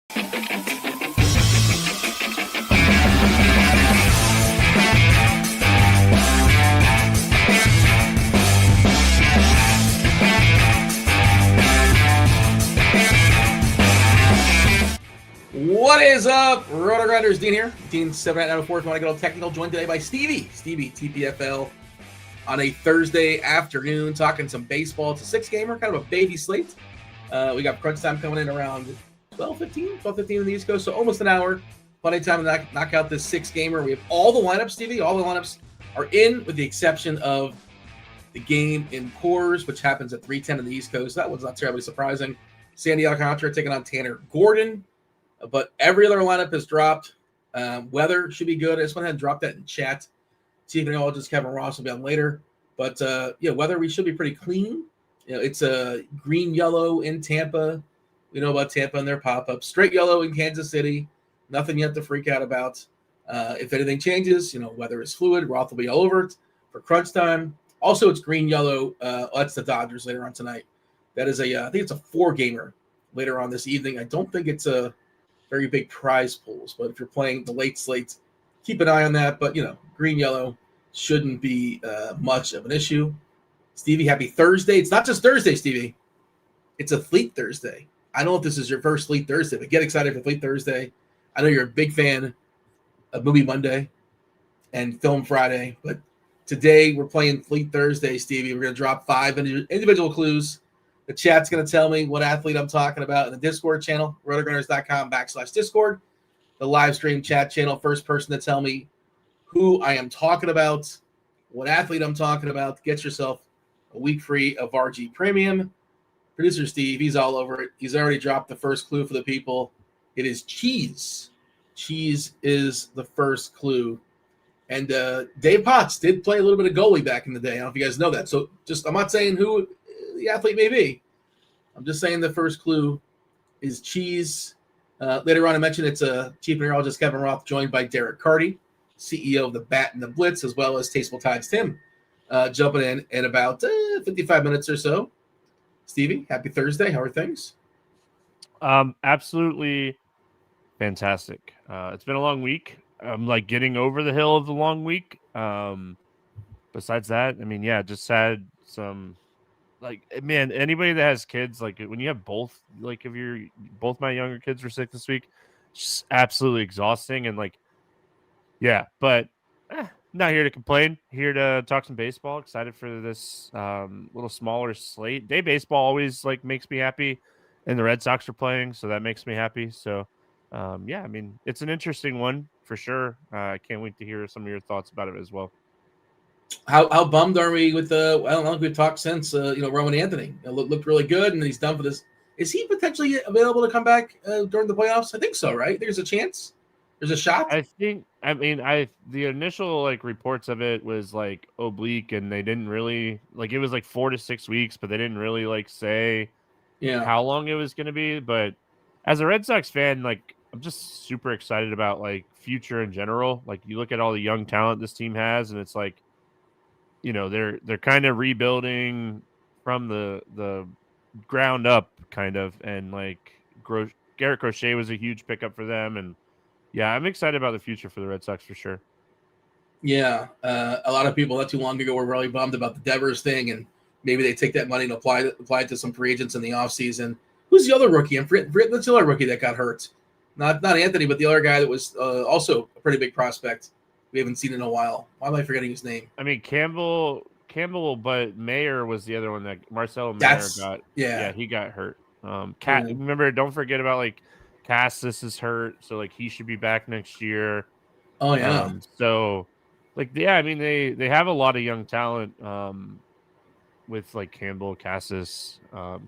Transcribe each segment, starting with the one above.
What is up, RotoGrinders? Dean here. Dean 7894. Want to get all technical? Joined today by Stevie TPFL on a Thursday afternoon, talking some baseball. It's a 6-gamer, kind of a baby slate. We got crunch time coming in around 12:15 on the East Coast, so almost an hour. Plenty of time to knock out this 6-gamer. We have all the lineups, Stevie. All the lineups are in, with the exception of the game in Coors, which happens at 3:10 on the East Coast. That one's not terribly surprising. Sandy Alcantara taking on Tanner Gordon. But every other lineup has dropped. Weather should be good. I just went ahead and dropped that in chat. See if just Kevin Roth will be on later. But weather, we should be pretty clean. It's a green yellow in Tampa. We know about Tampa and their pop-ups. Straight yellow in Kansas City. Nothing yet to freak out about. If anything changes, weather is fluid. Roth will be all over it for crunch time. Also, it's green yellow. That's the Dodgers later on tonight. That is I think it's a 4-gamer later on this evening. I don't think it's a very big prize pools, but if you're playing the late slates, keep an eye on that. But, green, yellow shouldn't be much of an issue. Stevie, happy Thursday. It's not just Thursday, Stevie. It's a Fleet Thursday. I don't know if this is your first Fleet Thursday, but get excited for Fleet Thursday. I know you're a big fan of Movie Monday and Film Friday, but today we're playing Fleet Thursday, Stevie. We're going to drop 5 individual clues. The chat's going to tell me what athlete I'm talking about in the Discord channel, rotogrinders.com/Discord. The live stream chat channel, first person to tell me who I am talking about, what athlete I'm talking about. Get yourself a week free of RG Premium. Producer Steve, he's all over it. He's already dropped the first clue for the people. It is cheese. Cheese is the first clue. And Dave Potts did play a little bit of goalie back in the day. I don't know if you guys know that. So I'm not saying who the athlete may be. I'm just saying the first clue is cheese. Later on, I mentioned it's a chief meteorologist, Kevin Roth, joined by Derek Carty, CEO of the Bat and the Blitz, as well as TastefulTides Tim, jumping in about 55 minutes or so. Stevie, happy Thursday. How are things? Absolutely fantastic. It's been a long week. I'm getting over the hill of the long week. Besides that, just had some. Man, anybody that has kids, when you have both, if both my younger kids were sick this week, it's just absolutely exhausting. And but not here to complain, here to talk some baseball. Excited for this little smaller slate. Day baseball always makes me happy, and the Red Sox are playing, so that makes me happy. So it's an interesting one for sure. I can't wait to hear some of your thoughts about it as well. How bummed are we with I don't know if we've talked since Rowan Anthony looked really good, and he's done for this. Is he potentially available to come back during the playoffs? I think so, right? There's a chance. There's a shot. I think. The initial reports of it was oblique, and they didn't really it was 4 to 6 weeks, but they didn't really say how long it was going to be. But as a Red Sox fan, I'm just super excited about future in general. You look at all the young talent this team has, and it's they're kind of rebuilding from the ground up, kind of, and Garrett Crochet was a huge pickup for them, and I'm excited about the future for the Red Sox for sure. Yeah, a lot of people not too long ago were really bummed about the Devers thing, and maybe they take that money and apply it to some free agents in the offseason. Who's the other rookie? That's the other rookie that got hurt. Not Anthony, but the other guy that was also a pretty big prospect. We haven't seen in a while. Why am I forgetting his name? Campbell, but Mayer was the other one that Marcelo Mayer got. Yeah, he got hurt. Remember, don't forget about Cassis is hurt, so he should be back next year. Oh yeah. They have a lot of young talent with Campbell, Cassis.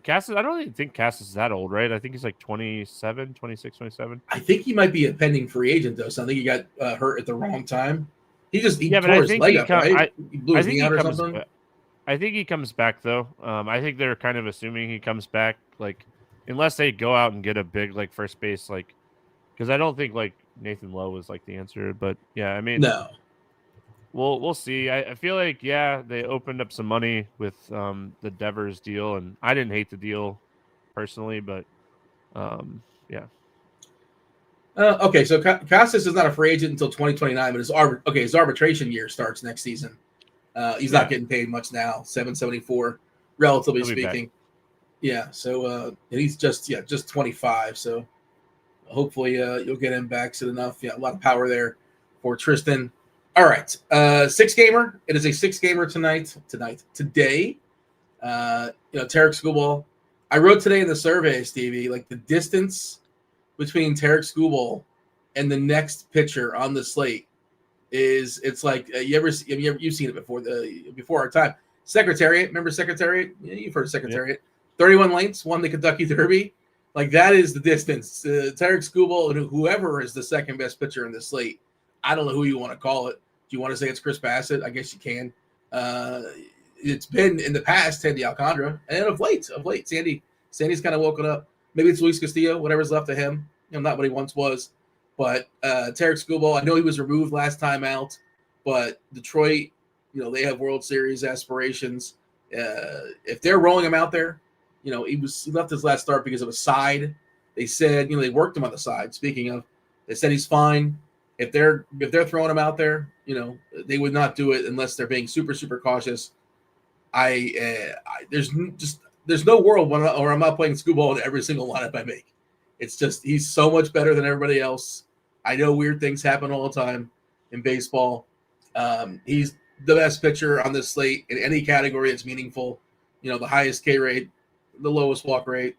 Cassis, I don't even think Cassis is that old, right? I think he's 27, 26, 27. I think he might be a pending free agent, though. So I think he got hurt at the wrong time. He tore his leg up, right? He blew his knee out or something. I think he comes back, though. I think they're kind of assuming he comes back, unless they go out and get a big first base, because I don't think Nathan Lowe was the answer. But no. We'll see. I feel they opened up some money with the Devers deal, and I didn't hate the deal personally, but yeah. Okay, so Casas is not a free agent until 2029, but his arbitration year starts next season. He's not getting paid much now, $774, relatively speaking. Yeah, so and he's just 25, so hopefully you'll get him back soon enough. Yeah, a lot of power there for Tristan. All right, 6-gamer. It is a 6-gamer today. Tarek Skubal. I wrote today in the survey, Stevie, like the distance between Tarek Skubal and the next pitcher on the slate it's like you've seen it before our time. Secretariat, remember Secretariat? Yeah, you've heard of Secretariat. Yep. 31 lengths, won the Kentucky Derby. Like that is the distance. Tarek Skubal and whoever is the second best pitcher in the slate. I don't know who you want to call it. Do you want to say it's Chris Bassett? I guess you can. It's been in the past Sandy Alcantara, and of late, Sandy's kind of woken up. Maybe it's Luis Castillo, whatever's left of him. Not what he once was. But Tarek Skubal, I know he was removed last time out, but Detroit, they have World Series aspirations. If they're rolling him out there, he left his last start because of a side. They said, they worked him on the side. Speaking of, they said he's fine. If they're throwing him out there, they would not do it unless they're being super, super cautious. There's no world where I'm not playing Skubal in every single lineup I make. It's just he's so much better than everybody else. I know weird things happen all the time in baseball. He's the best pitcher on this slate in any category that's meaningful. The highest K rate, the lowest walk rate,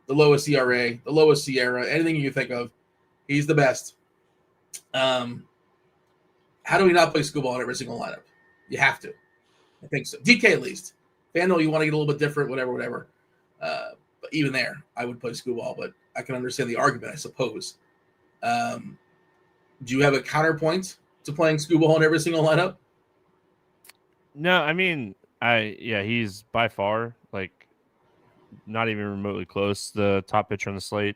the lowest ERA, the lowest Sierra, anything you think of. He's the best. How do we not play Skubal in every single lineup? You have to. I think so. DK at least. FanDuel, you want to get a little bit different, whatever. But even there, I would play Skubal, but I can understand the argument, I suppose. Do you have a counterpoint to playing Skubal in every single lineup? No, I mean, he's by far not even remotely close the top pitcher on the slate.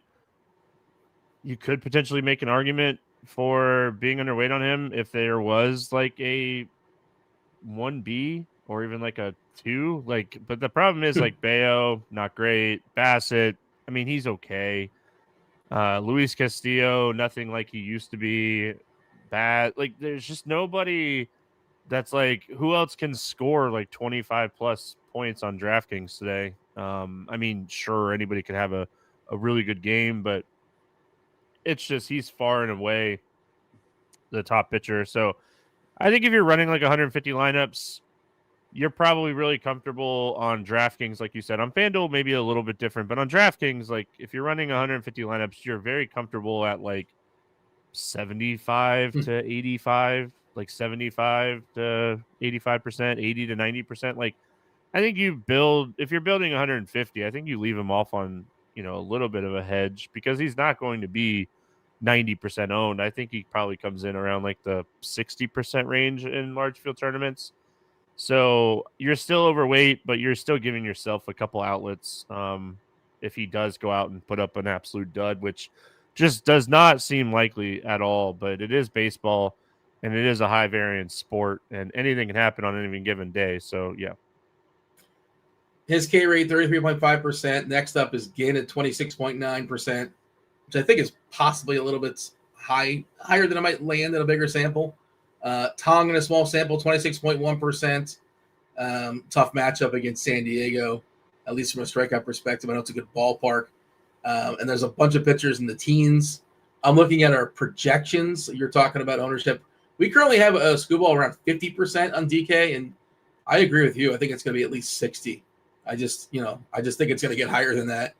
You could potentially make an argument for being underweight on him if there was a 1B or even a 2. But the problem is Bayo, not great. Bassett, I mean, he's okay. Luis Castillo, nothing like he used to be. Bad. There's just nobody that's who else can score 25 plus points on DraftKings today. I mean, sure, anybody could have a really good game, but it's just he's far and away the top pitcher. So I think if you're running 150 lineups, you're probably really comfortable on DraftKings, like you said. On FanDuel, maybe a little bit different, but on DraftKings, if you're running 150 lineups, you're very comfortable at 75 to 85, 75 to 85%, 80 to 90%. I think if you're building 150, I think you leave him off on, a little bit of a hedge because he's not going to be 90% owned. I think he probably comes in around the 60% range in large field tournaments. So you're still overweight, but you're still giving yourself a couple outlets if he does go out and put up an absolute dud, which just does not seem likely at all. But it is baseball, and it is a high variance sport, and anything can happen on any given day. So, yeah. His K rate, 33.5%. Next up is Ginn at 26.9%, which I think is possibly a little bit higher than I might land in a bigger sample. Tong in a small sample, 26.1%. Tough matchup against San Diego, at least from a strikeout perspective. I know it's a good ballpark. And there's a bunch of pitchers in the teens. I'm looking at our projections. You're talking about ownership. We currently have a Skubal around 50% on DK, and I agree with you. I think it's going to be at least 60. I just think it's going to get higher than that.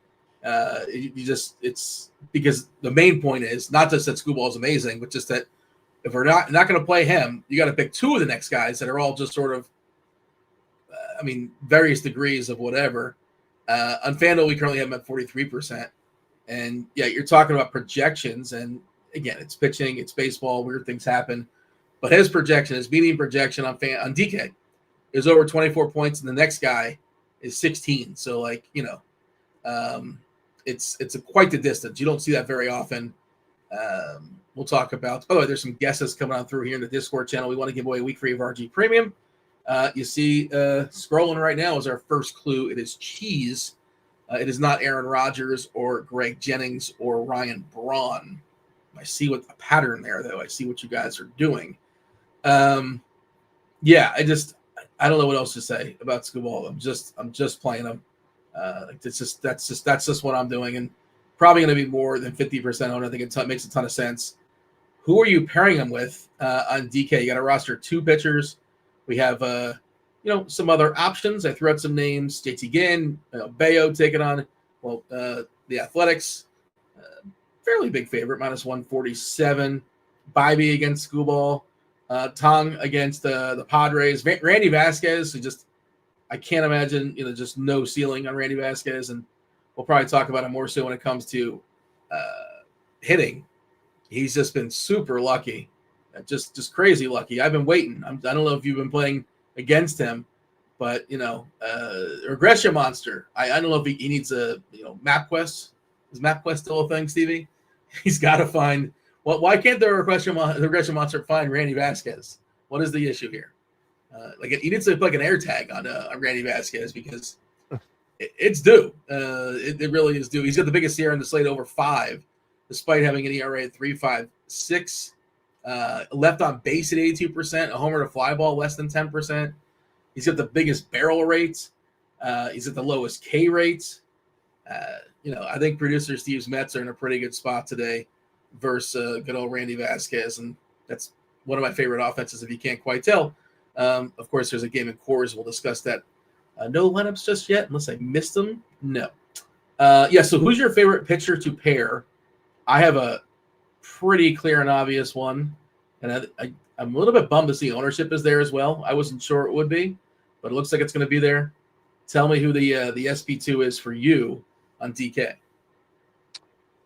It's because the main point is not just that Skubal is amazing, but just that if we're not going to play him, you got to pick two of the next guys that are all just sort of, various degrees of whatever. On FanDuel, we currently have him at 43%. And, yeah, you're talking about projections. And, again, it's pitching, it's baseball, weird things happen. But his projection, his median projection on DK is over 24 points, and the next guy is 16. So, it's quite the distance. You don't see that very often. We'll talk about. By the way, there's some guesses coming on through here in the Discord channel. We want to give away a week free of RG Premium. You see, scrolling right now is our first clue. It is cheese. It is not Aaron Rodgers or Greg Jennings or Ryan Braun. I see what a pattern there, though. I see what you guys are doing. Yeah, I don't know what else to say about Scuball. I'm just playing them. That's just what I'm doing, and probably going to be more than 50% owned. I think it makes a ton of sense. Who are you pairing them with on DK? You got to roster 2 pitchers. We have some other options. I threw out some names: JT Ginn, Bayo taking on the Athletics. Fairly big favorite, -147. Bybee against Scuball. Tong against the Padres. Randy Vasquez, who I can't imagine, just no ceiling on Randy Vasquez, and we'll probably talk about it more so when it comes to hitting. He's just been super lucky, just crazy lucky. I've been waiting. I don't know if you've been playing against him, but regression monster. I don't know if he needs a MapQuest. Is MapQuest still a thing, Stevie? He's got to find. Well, why can't the regression monster find Randy Vasquez? What is the issue here? He needs to put an air tag on Randy Vasquez because it's due. It really is due. He's got the biggest ERA in the slate, over 5, despite having an ERA at 3.56. Left on base at 82%, a homer to fly ball less than 10%. He's got the biggest barrel rate. He's at the lowest K rate. I think producer Steve's Mets are in a pretty good spot today versus good old Randy Vasquez, and that's one of my favorite offenses if you can't quite tell. Of course, there's a game in Coors. We'll discuss that. No lineups just yet, unless I missed them. No. So who's your favorite pitcher to pair? I have a pretty clear and obvious one, and I'm a little bit bummed to see ownership is there as well. I wasn't sure it would be, but it looks like it's going to be there. Tell me who the SP2 is for you on DK.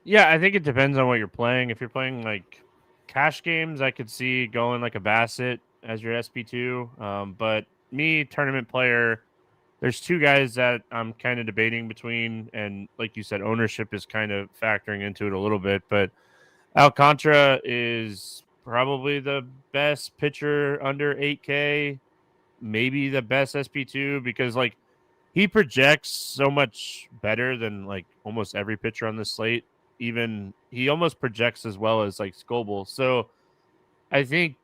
Yeah, I think it depends on what you're playing. If you're playing like cash games, I could see going like a Bassett as your SP2. But me, tournament player, there's 2 guys that I'm kind of debating between. And like you said, ownership is kind of factoring into it a little bit. But Alcantara is probably the best pitcher under 8K, maybe the best SP2, because like he projects so much better than like almost every pitcher on the slate. Even he almost projects as well as like Scobel. So I think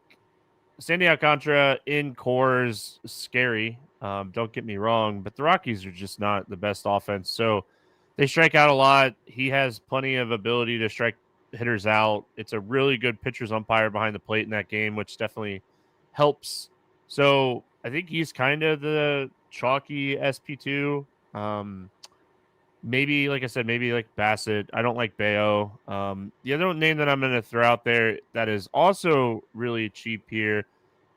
Sandy Alcantara in Coors is scary. Don't get me wrong, but the Rockies are just not the best offense. So they strike out a lot. He has plenty of ability to strike hitters out. It's a really good pitcher's umpire behind the plate in that game, which definitely helps. So I think he's kind of the chalky SP2. Maybe, like I said, maybe like Bassett. I don't like Bayo. The other name that I'm going to throw out there that is also really cheap here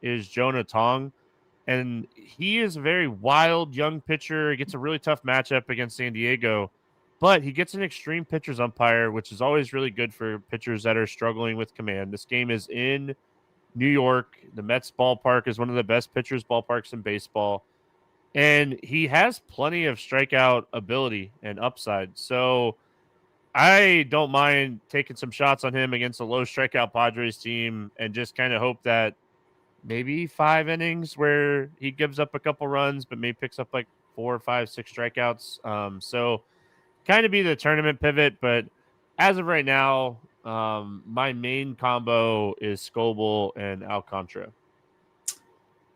is Jonah Tong. And he is a very wild young pitcher. He gets a really tough matchup against San Diego, but he gets an extreme pitcher's umpire, which is always really good for pitchers that are struggling with command. This game is in New York. The Mets ballpark is one of the best pitchers ballparks in baseball. And he has plenty of strikeout ability and upside. So I don't mind taking some shots on him against a low strikeout Padres team and just kind of hope that maybe 5 innings where he gives up a couple runs, but maybe picks up like 4, 5, 6 strikeouts. So kind of be the tournament pivot. But as of right now, my main combo is Scobel and Alcantara.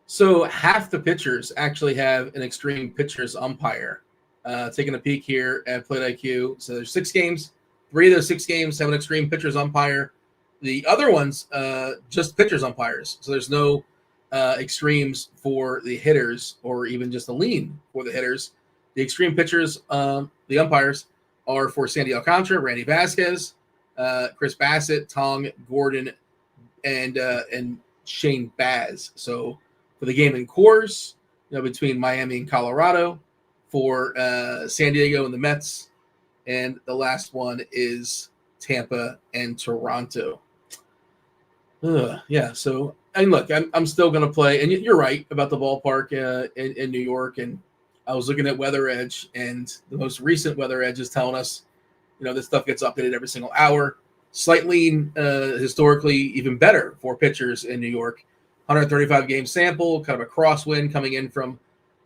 So half the pitchers actually have an extreme pitcher's umpire. Taking a peek here at Plate IQ. So there's 6 games. 3 of those 6 games have an extreme pitcher's umpire. The other ones, just pitcher's umpires. So there's no extremes for the hitters or even just a lean for the hitters. The extreme pitchers, the umpires, are for Sandy Alcantara, Randy Vasquez, Chris Bassett, Tong, Gordon, and Shane Baz. So for the game in Coors, between Miami and Colorado, for San Diego and the Mets, and the last one is Tampa and Toronto. So, and look, I'm still going to play, and you're right about the ballpark in New York, and I was looking at Weather Edge, and the most recent Weather Edge is telling us, this stuff gets updated every single hour. Slight lean, historically even better for pitchers in New York. 135 game sample, kind of a crosswind coming in from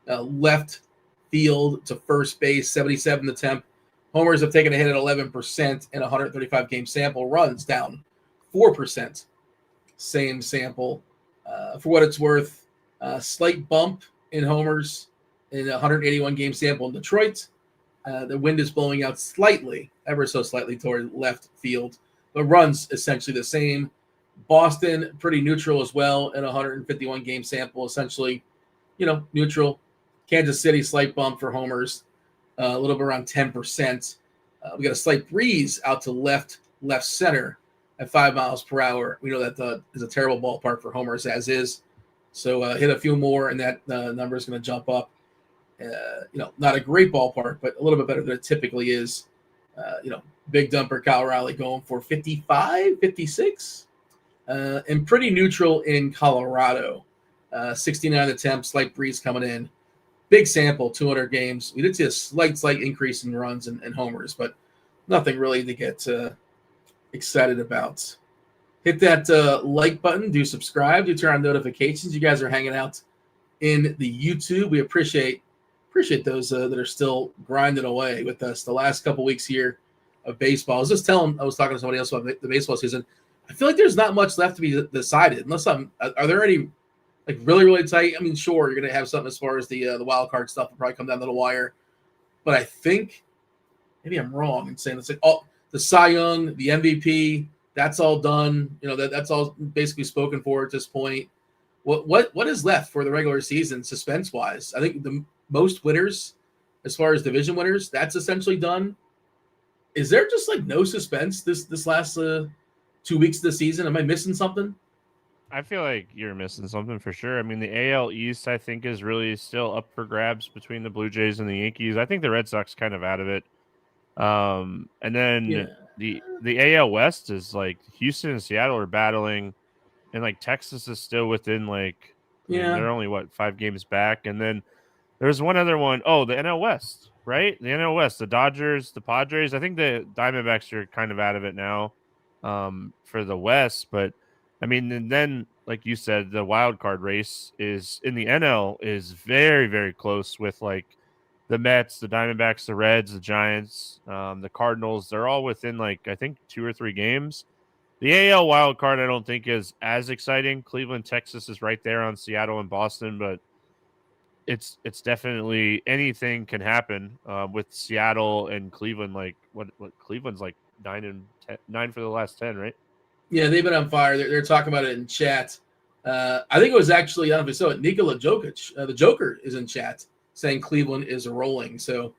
left field to first base, 77 the temp. Homers have taken a hit at 11% and 135 game sample. Runs down 4%. Same sample. For what it's worth, slight bump in homers in a 181 game sample in Detroit. The wind is blowing out slightly, ever so slightly toward left field, but runs essentially the same. Boston, pretty neutral as well in a 151 game sample, essentially, neutral. Kansas City, slight bump for homers, a little bit around 10%. We got a slight breeze out to left center at 5 miles per hour. We know that is a terrible ballpark for homers as is. So hit a few more, and that number is going to jump up. Not a great ballpark, but a little bit better than it typically is. Big dumper Kyle Raleigh going for 55, 56. And pretty neutral in Colorado. 69 attempts, slight breeze coming in. Big sample, 200 games. We did see a slight increase in runs and homers, but nothing really to get excited about. Hit that like button. Do subscribe. Do turn on notifications. You guys are hanging out in the YouTube. We appreciate those that are still grinding away with us the last couple weeks here of baseball. I was talking to somebody else about the baseball season. I feel like there's not much left to be decided unless are there any like really, really tight? I mean, sure, you're going to have something as far as the wild card stuff will probably come down to the wire. But I think maybe I'm wrong in saying it's like the Cy Young, the MVP, that's all done. That's all basically spoken for at this point. What is left for the regular season suspense wise? I think the most winners, as far as division winners, that's essentially done. Is there just like no suspense this last 2 weeks of the season? Am I missing something? I feel like you're missing something for sure. I mean, the AL East, I think, is really still up for grabs between the Blue Jays and the Yankees. I think the Red Sox kind of out of it. And then the AL West is like Houston and Seattle are battling, and like Texas is still within like, they're only 5 games back. And then there's one other one. Oh, the NL West, right? The NL West, the Dodgers, the Padres. I think the Diamondbacks are kind of out of it now for the West. But I mean, and then like you said, the wild card race is in the NL is very, very close with like the Mets, the Diamondbacks, the Reds, the Giants, the Cardinals. They're all within like I think 2 or 3 games. The AL wild card I don't think is as exciting. Cleveland, Texas is right there on Seattle and Boston, but it's definitely anything can happen with Seattle and Cleveland. Like what Cleveland's like 9 for the last 10, right? Yeah, they've been on fire. They're talking about it in chat. I think it was actually, I don't know if you saw it, Nikola Jokic. The Joker is in chat saying Cleveland is rolling. So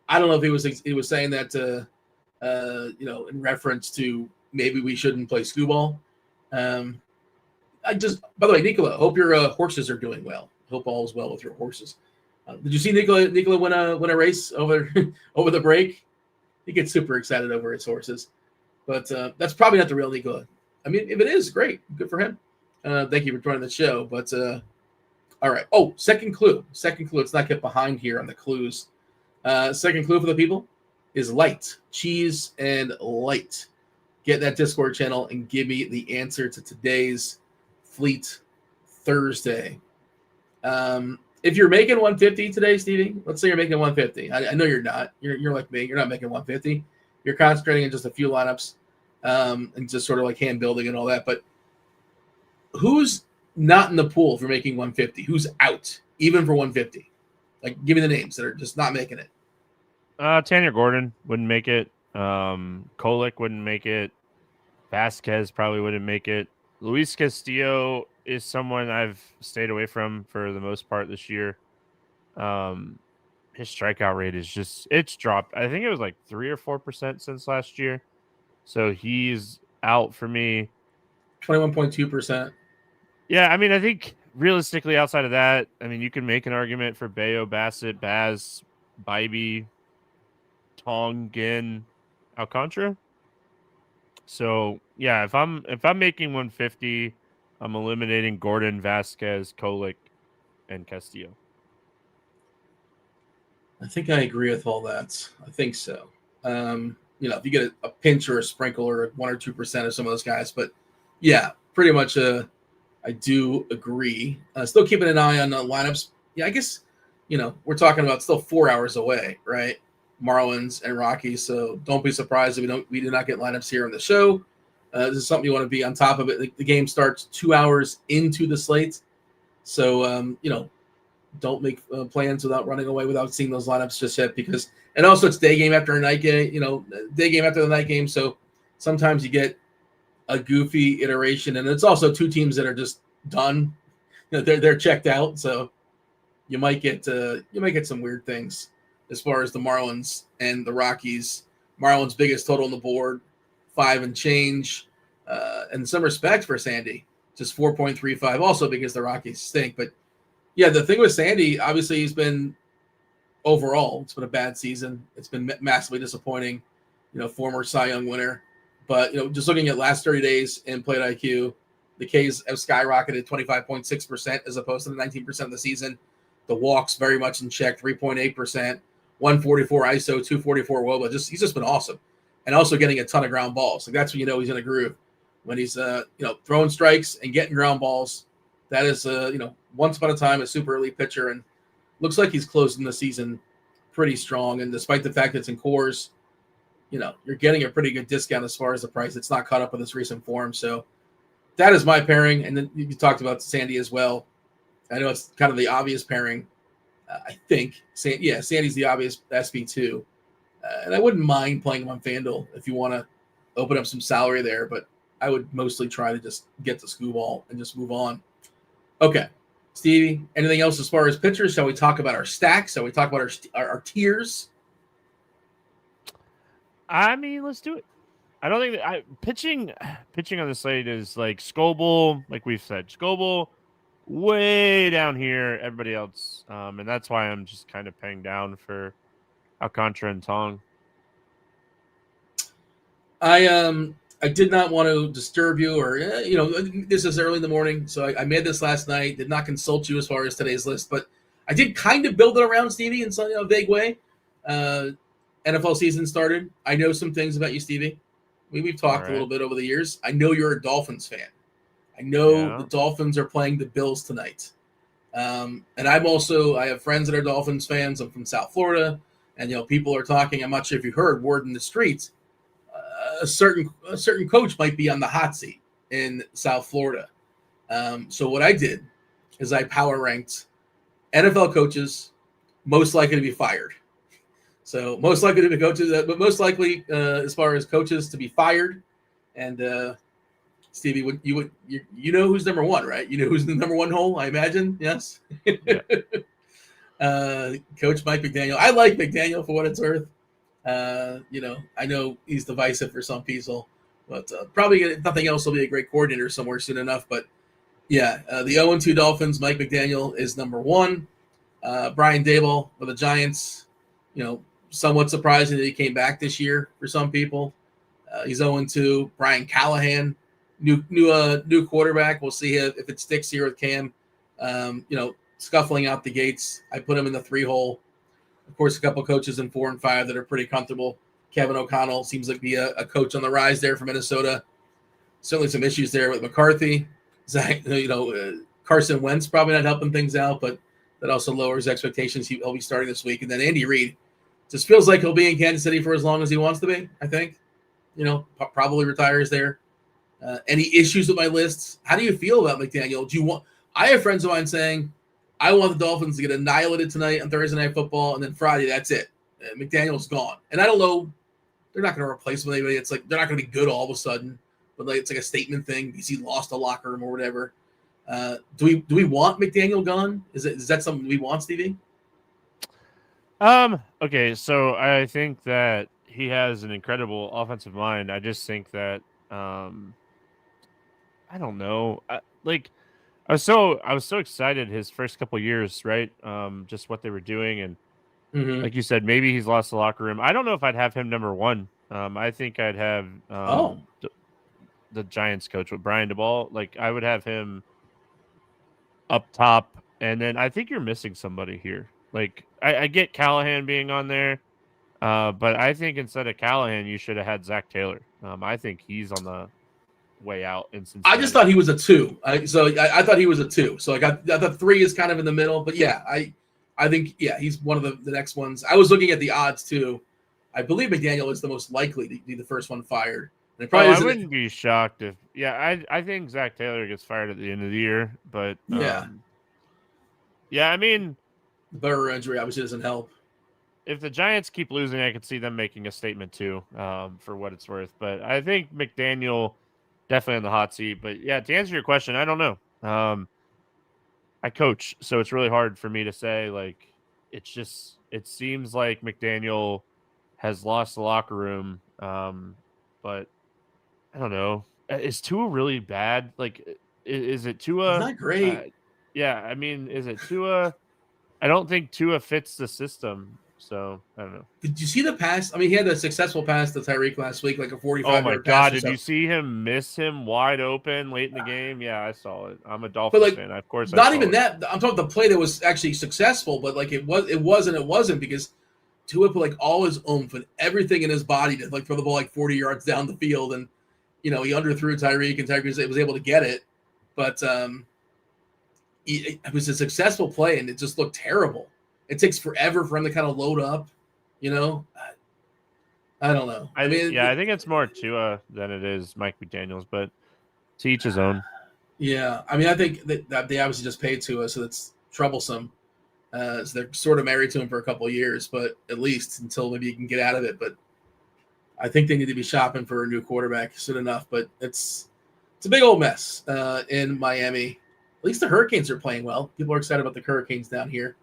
I don't know if he was saying that in reference to maybe we shouldn't play skee-ball. By the way, Nikola, hope your horses are doing well. Hope all is well with your horses. Did you see Nikola win a race over the break? He gets super excited over his horses. But that's probably not the real Nikola. I mean, if it is, great. Good for him. Thank you for joining the show. But all right. Oh, second clue. Let's not get behind here on the clues. Second clue for the people is light. Cheese and light. Get that Discord channel and give me the answer to today's Fleet Thursday. If you're making 150 today, Stevie, let's say you're making 150. I know you're not. You're like me. You're not making 150. You're concentrating on just a few lineups and just sort of like hand building and all that. But who's not in the pool if you're making 150? Who's out even for 150? Like, give me the names that are just not making it. Tanner Gordon wouldn't make it. Kolick wouldn't make it. Vasquez probably wouldn't make it. Luis Castillo is someone I've stayed away from for the most part this year. His strikeout rate is it's dropped. I think it was like 3 or 4% since last year. So he's out for me. 21.2%. Yeah, I mean, I think realistically outside of that, I mean, you can make an argument for Bayo, Bassett, Baz, Bybee, Tong, Ginn, Alcantara. So yeah, if I'm making 150, I'm eliminating Gordon, Vasquez, Kolick, and Castillo. I think I agree with all that. I think so. If you get a pinch or a sprinkle or 1 or 2% of some of those guys, but yeah, pretty much. I do agree. Still keeping an eye on the lineups. Yeah, I guess we're talking about still 4 hours away, right? Marlins and Rockies. So don't be surprised if we do not get lineups here on the show. This is something you want to be on top of it. The game starts 2 hours into the slate. So, don't make plans without running away without seeing those lineups just yet and also it's day game after a night game, day game after the night game. So sometimes you get a goofy iteration, and it's also two teams that are just done. They're checked out. So you might get some weird things as far as the Marlins and the Rockies. Marlins biggest total on the board, 5 and change, and some respect for Sandy, just 4.35. Also because the Rockies stink, but yeah, the thing with Sandy, obviously he's been overall, it's been a bad season. It's been massively disappointing. Former Cy Young winner, but just looking at last 30 days in Plate IQ, the Ks have skyrocketed 25.6% as opposed to the 19% of the season. The walks very much in check, 3.8%, 144 ISO, 244 WOBA. He's just been awesome, and also getting a ton of ground balls. Like that's when he's in a groove, when he's throwing strikes and getting ground balls. That is once upon a time a super elite pitcher, and looks like he's closing the season pretty strong. And despite the fact that it's in cores, you're getting a pretty good discount as far as the price. It's not caught up with its recent form. So that is my pairing. And then you talked about Sandy as well. I know it's kind of the obvious pairing. I think Sandy's the obvious SP2. And I wouldn't mind playing him on FanDuel if you want to open up some salary there, but I would mostly try to just get the Screwball and just move on. Okay, Stevie, anything else as far as pitchers? Shall we talk about our stacks? Shall we talk about our tiers? I mean, let's do it. I don't think that pitching on the slate is like Scoble, like we've said. Scoble way down here, everybody else. And that's why I'm just kind of paying down for Alcantara and Tong. I did not want to disturb you, or this is early in the morning, so I made this last night. Did not consult you as far as today's list, but I did kind of build it around Stevie in some vague way. NFL season started. I know some things about you, Stevie. We've talked a little bit over the years. I know you're a Dolphins fan. I know the Dolphins are playing the Bills tonight, and I have friends that are Dolphins fans. I'm from South Florida, and people are talking. I'm not sure if you heard word in the streets. A certain coach might be on the hot seat in South Florida. So what I did is I power ranked NFL coaches most likely to be fired. So most likely to be coaches, but most likely as far as coaches to be fired. And Stevie, you know who's number one, right? You know who's the number one hole, I imagine. Yes. Yeah. Coach Mike McDaniel. I like McDaniel for what it's worth. I know he's divisive for some people, but probably if nothing else will be a great coordinator somewhere soon enough. But yeah, the 0-2 Dolphins, Mike McDaniel is number one. Brian Daboll for the Giants, somewhat surprising that he came back this year for some people. He's 0-2. Brian Callahan, new quarterback. We'll see if it sticks here with Cam. Scuffling out the gates. I put him in the 3 hole. Of course, a couple coaches in 4 and 5 that are pretty comfortable. Kevin O'Connell seems like be a coach on the rise there for Minnesota. Certainly some issues there with McCarthy. Carson Wentz probably not helping things out, but that also lowers expectations. He'll be starting this week. And then Andy Reid just feels like he'll be in Kansas City for as long as he wants to be, I think. Probably retires there. Any issues with my lists? How do you feel about McDaniel? I have friends of mine saying, I want the Dolphins to get annihilated tonight on Thursday Night Football, and then Friday, that's it. McDaniel's gone. And I don't know, they're not going to replace him with anybody. It's like they're not going to be good all of a sudden, but it's like a statement thing because he lost a locker room or whatever. Do we want McDaniel gone? Is that something we want, Stevie? Okay, so I think that he has an incredible offensive mind. I just think that I don't know. I was so excited his first couple years, right? Just what they were doing, and like you said, maybe he's lost the locker room. I don't know if I'd have him number one. I think I'd have the Giants coach with Brian Daboll. Like I would have him up top, and then I think you're missing somebody here. Like I get Callahan being on there, but I think instead of Callahan, you should have had Zach Taylor. I think he's on the way out in Cincinnati. I just thought he was a 2. I thought he was a 2. So I thought 3 is kind of in the middle. But yeah, I think he's one of the next ones. I was looking at the odds too. I believe McDaniel is the most likely to be the first one fired. And it probably I isn't. wouldn't be shocked if, I think Zach Taylor gets fired at the end of the year, but Yeah. I mean, The Burrow injury obviously doesn't help. if the Giants keep losing, I could see them making a statement too, for what it's worth. But I think McDaniel definitely on the hot seat. But yeah, to answer your question, I don't know. I coach, so it's really hard for me to say. Like, it seems like McDaniel has lost the locker room. But I don't know. Is Tua really bad? Like, is it It's Tua? not great. Yeah, I mean, is it Tua? I don't think Tua fits the system. So I don't know. Did you see the pass? I mean, he had a successful pass to Tyreek last week, like a Oh my 45-yard pass God! or Did so. you see him miss him wide open late in the game? Yeah, I saw it. I'm a But Dolphins like, fan. Of course, I not saw even it. that. I'm talking the play that was actually successful, but like it wasn't because Tua put like all his oomph and everything in his body to like throw the ball like 40 yards down the field, and he underthrew Tyreek, and Tyreek was able to get it, but it was a successful play, and it just looked terrible. It takes forever for him to kind of load up, you know. I don't know. I mean, I think it's more Tua than it is Mike McDaniel's, but to each his own. yeah. I mean, I think that they obviously just paid Tua, so that's troublesome. So they're sort of married to him for a couple of years, but at least until maybe he can get out of it. But I think they need to be shopping for a new quarterback soon enough. But it's a big old mess in Miami. At least the Hurricanes are playing well. People are excited about the Hurricanes down here.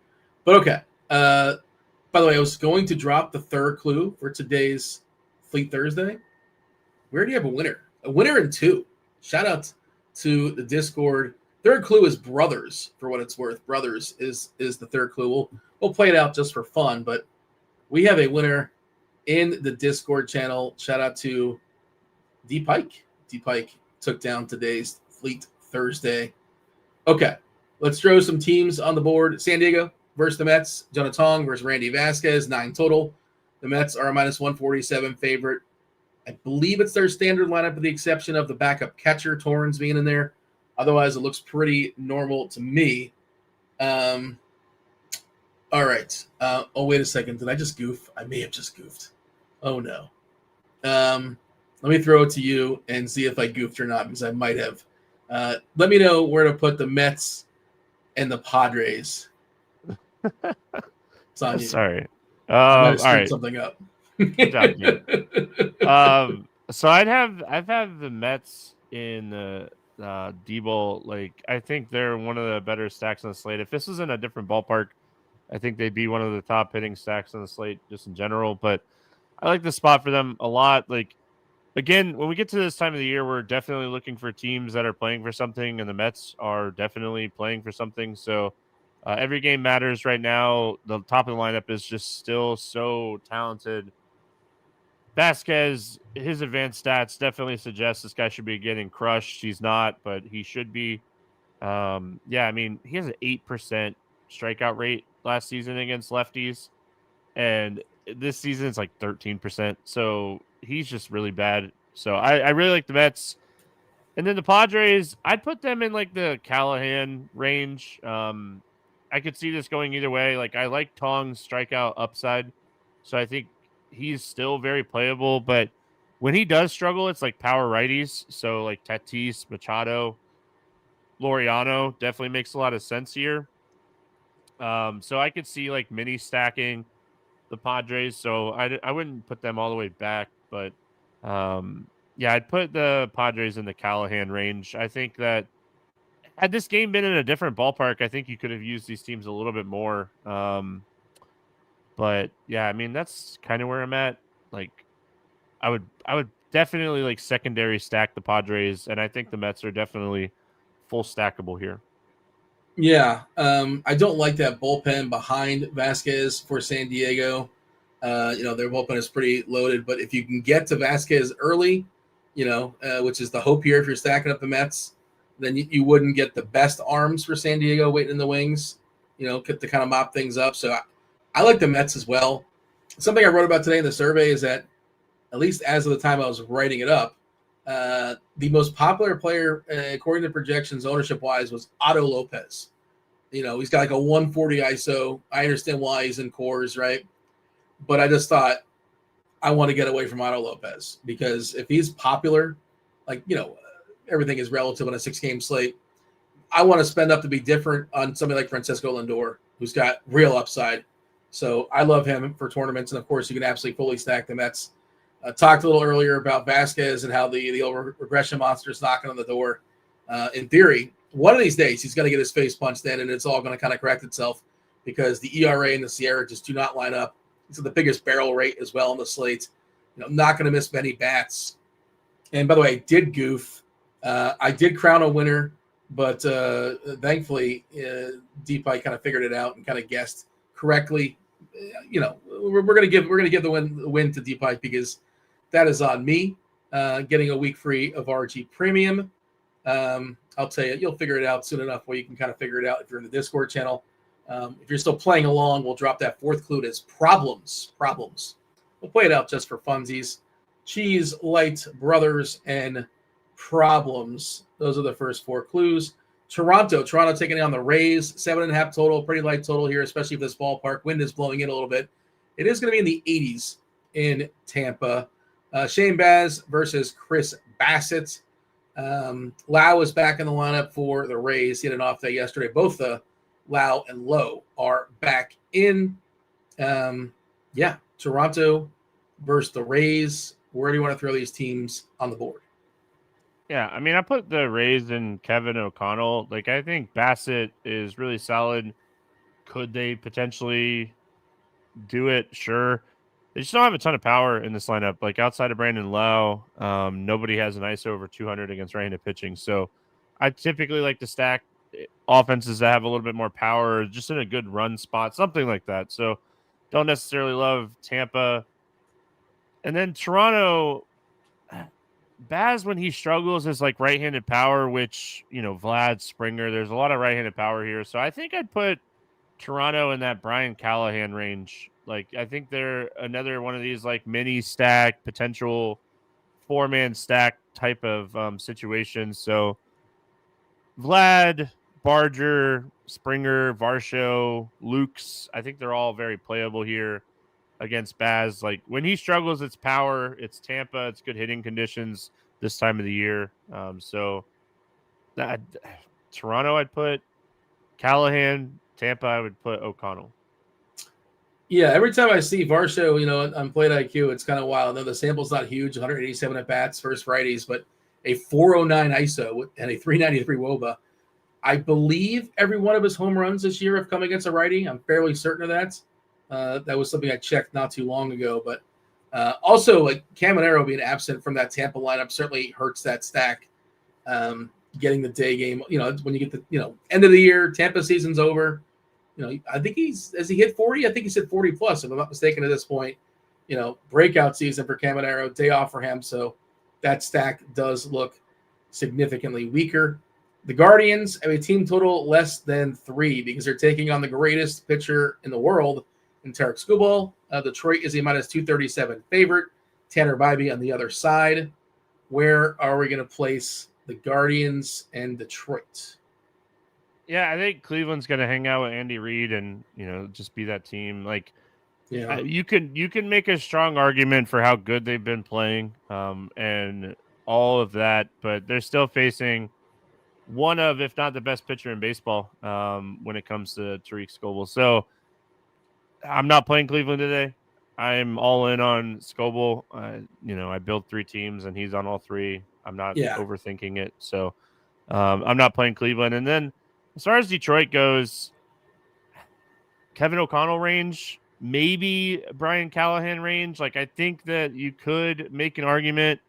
But okay. By the way, I was going to drop the third clue for today's Fleet Thursday. We already have a winner in two. Shout out to the Discord. Third clue is brothers, for what it's worth. Brothers is the third clue. We'll play it out just for fun, but we have a winner in the Discord channel. Shout out to D Pike. D Pike took down today's Fleet Thursday. Okay, let's throw some teams on the board. San Diego versus the Mets. Jonah Tong versus Randy Vasquez, 9 total. The Mets are a minus 147 favorite. I believe it's their standard lineup with the exception of the backup catcher, Torrens, being in there. Otherwise, it looks pretty normal to me. All right. Wait a second. Did I just goof? I may have just goofed. Oh, no. Let me throw it to you and see if I goofed or not, because I might have. Let me know where to put the Mets and the Padres. It's on you. Sorry. I might have screwed all right. something up. Good job, Dean. So I've had the Mets in the D-Bowl. Like, I think they're one of the better stacks on the slate. If this was in a different ballpark, I think they'd be one of the top hitting stacks on the slate just in general. But I like the spot for them a lot. Like, again, when we get to this time of the year, we're definitely looking for teams that are playing for something, and the Mets are definitely playing for something. So every game matters right now. The top of the lineup is just still so talented. Vasquez, his advanced stats definitely suggest this guy should be getting crushed. He's not, but he should be. I mean, he has an 8% strikeout rate last season against lefties, and this season it's like 13%. So he's just really bad. So I really like the Mets. And then the Padres, I'd put them in like the Callahan range. I could see this going either way. Like, I like Tong's strikeout upside, so I think he's still very playable. But when he does struggle, it's like power righties. So like Tatis, Machado, Laureano definitely makes a lot of sense here. So I could see like mini stacking the Padres. So I wouldn't put them all the way back, but I'd put the Padres in the Callahan range. I think that had this game been in a different ballpark, I think you could have used these teams a little bit more. But yeah, I mean, that's kind of where I'm at. Like, I would definitely like secondary stack the Padres, and I think the Mets are definitely full stackable here. Yeah, I don't like that bullpen behind Vasquez for San Diego. Their bullpen is pretty loaded, but if you can get to Vasquez early, which is the hope here if you're stacking up the Mets, then you wouldn't get the best arms for San Diego waiting in the wings, to kind of mop things up. So I like the Mets as well. Something I wrote about today in the survey is that, at least as of the time I was writing it up, the most popular player, according to projections, ownership-wise, was Otto Lopez. He's got like a 140 ISO. I understand why he's in cores, right? But I just thought I want to get away from Otto Lopez, because if he's popular, like, everything is relative on a 6-game slate. I want to spend up to be different on somebody like Francisco Lindor, who's got real upside. So I love him for tournaments. And of course, you can absolutely fully stack them. That's talked a little earlier about Vasquez and how the over regression monster is knocking on the door. In theory, one of these days, he's going to get his face punched in, and it's all going to kind of correct itself, because the ERA and the Sierra just do not line up. He's the biggest barrel rate as well on the slate. Not going to miss many bats. And by the way, I did goof. I did crown a winner, but thankfully, Deepai kind of figured it out and kind of guessed correctly. We're going to give the win to Deepai, because that is on me. Getting a week free of RG Premium. I'll tell you, you'll figure it out soon enough where you can kind of figure it out if you're in the Discord channel. If you're still playing along, we'll drop that fourth clue as problems. We'll play it out just for funsies. Cheese, Light, Brothers, and Problems. Those are the first 4 clues. Toronto taking on the Rays. 7.5 total. Pretty light total here, especially if this ballpark wind is blowing in a little bit. It is going to be in the 80s in Tampa. Shane Baz versus Chris Bassett. Lau is back in the lineup for the Rays. He had an off day yesterday. Both Lau and Lowe are back in. Toronto versus the Rays. Where do you want to throw these teams on the board? Yeah, I mean, I put the Rays and Kevin O'Connell. Like, I think Bassett is really solid. Could they potentially do it? Sure. They just don't have a ton of power in this lineup. Like, outside of Brandon Lau, nobody has an ISO over 200 against right-handed pitching. So I typically like to stack offenses that have a little bit more power, just in a good run spot, something like that. So don't necessarily love Tampa. And then Toronto, Baz, when he struggles, is like right-handed power, which, Vlad, Springer, there's a lot of right-handed power here. So I think I'd put Toronto in that Brian Callahan range. Like, I think they're another one of these like mini stack, potential 4-man stack type of situations. So Vlad, Barger, Springer, Varsho, Lukes, I think they're all very playable here against Baz. Like, when he struggles, it's power, it's Tampa, it's good hitting conditions this time of the year. So that Toronto, I'd put Callahan. Tampa, I would put O'Connell. Yeah, every time I see Varsho, on Plate IQ, it's kind of wild. Though the sample's not huge, 187 at bats, first righties, but a 409 ISO and a 393 WOBA. I believe every one of his home runs this year have come against a righty. I'm fairly certain of that. That was something I checked not too long ago. But also, like, Caminero being absent from that Tampa lineup certainly hurts that stack. Getting the day game, when you get the end of the year, Tampa season's over. I think has he hit 40? I think he's hit 40 plus, if I'm not mistaken at this point. Breakout season for Caminero, day off for him. So that stack does look significantly weaker. The Guardians have a team total less than 3 because they're taking on the greatest pitcher in the world in Tarek Skubal. Detroit is a minus 237 favorite. Tanner Bybee on the other side. Where are we going to place the Guardians and Detroit? Yeah, I think Cleveland's going to hang out with Andy Reid and, just be that team. Like, yeah, you can make a strong argument for how good they've been playing, and all of that, but they're still facing one of, if not the best pitcher in baseball, when it comes to Tariq Skubal. So I'm not playing Cleveland today. I'm all in on Skubal. I built 3 teams and he's on all 3. I'm not overthinking it. So I'm not playing Cleveland. And then as far as Detroit goes, Kevin O'Connell range, maybe Brian Callahan range. Like, I think that you could make an argument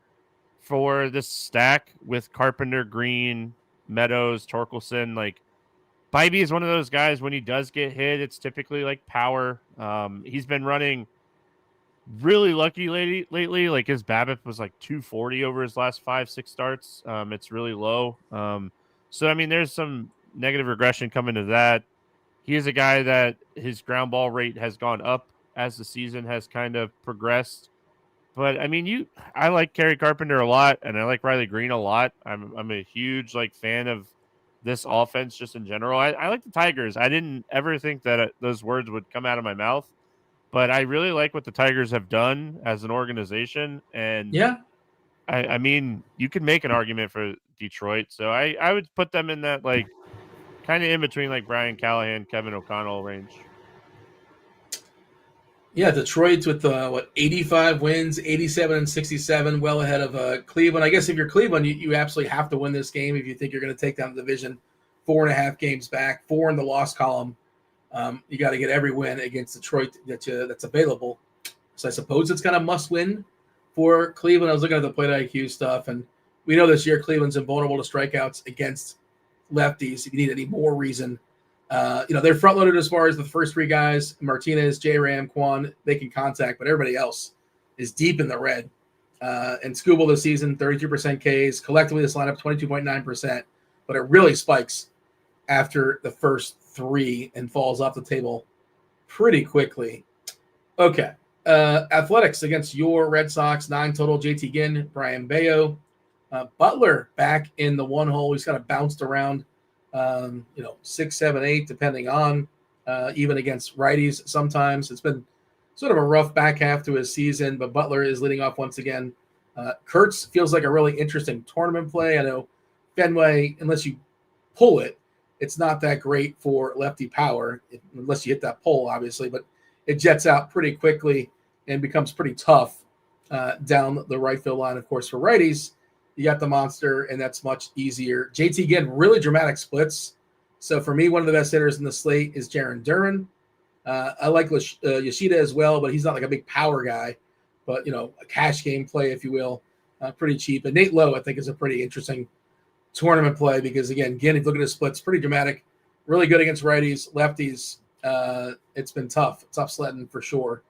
for this stack with Carpenter, Green, Meadows, Torkelson. Like, Bybee is one of those guys, when he does get hit, it's typically like power. He's been running really lucky lately. Like, his BABIP was like 240 over his last 5-6 starts. It's really low. So I mean, there's some negative regression coming to that. He is a guy that his ground ball rate has gone up as the season has kind of progressed. But I mean, I like Kerry Carpenter a lot, and I like Riley Green a lot. I'm a huge fan of this offense just in general. I like the Tigers. I didn't ever think that those words would come out of my mouth, but I really like what the Tigers have done as an organization. And Yeah. I mean, you could make an argument for Detroit. So I would put them in that like kind of in between like Brian Callahan, Kevin O'Connell range. Yeah, Detroit's with 85 wins, 87 and 67, well ahead of Cleveland. I guess if you're Cleveland, you absolutely have to win this game if you think you're going to take down the division. 4.5 games back, 4 in the loss column. You got to get every win against Detroit that's available. So I suppose it's kind of must win for Cleveland. I was looking at the plate IQ stuff, and we know this year Cleveland's invulnerable to strikeouts against lefties. If you need any more reason. They're front loaded as far as the first 3 guys, Martinez, J-Ram, Kwan, they can contact, but everybody else is deep in the red. And Scooble this season, 32% Ks. Collectively, this lineup, 22.9%, but it really spikes after the first 3 and falls off the table pretty quickly. Okay. Athletics against your Red Sox, 9 total. JT Ginn, Brian Bayo. Butler back in the 1 hole. He's kind of bounced around. 6, 7, 8, depending on even against righties. Sometimes it's been sort of a rough back half to his season, but Butler is leading off once again. Kurtz feels like a really interesting tournament play. I know Fenway, unless you pull it, it's not that great for lefty power, unless you hit that pole, obviously, but it jets out pretty quickly and becomes pretty tough down the right field line. Of course, for righties, you got the monster, and that's much easier. JT, again, really dramatic splits. So for me, one of the best hitters in the slate is Jarren Duran. I like Yoshida as well, but he's not like a big power guy. But, a cash game play, if you will, pretty cheap. And Nate Lowe, I think, is a pretty interesting tournament play because, again, if you look at his splits, pretty dramatic. Really good against righties, lefties. It's been tough sledding for sure.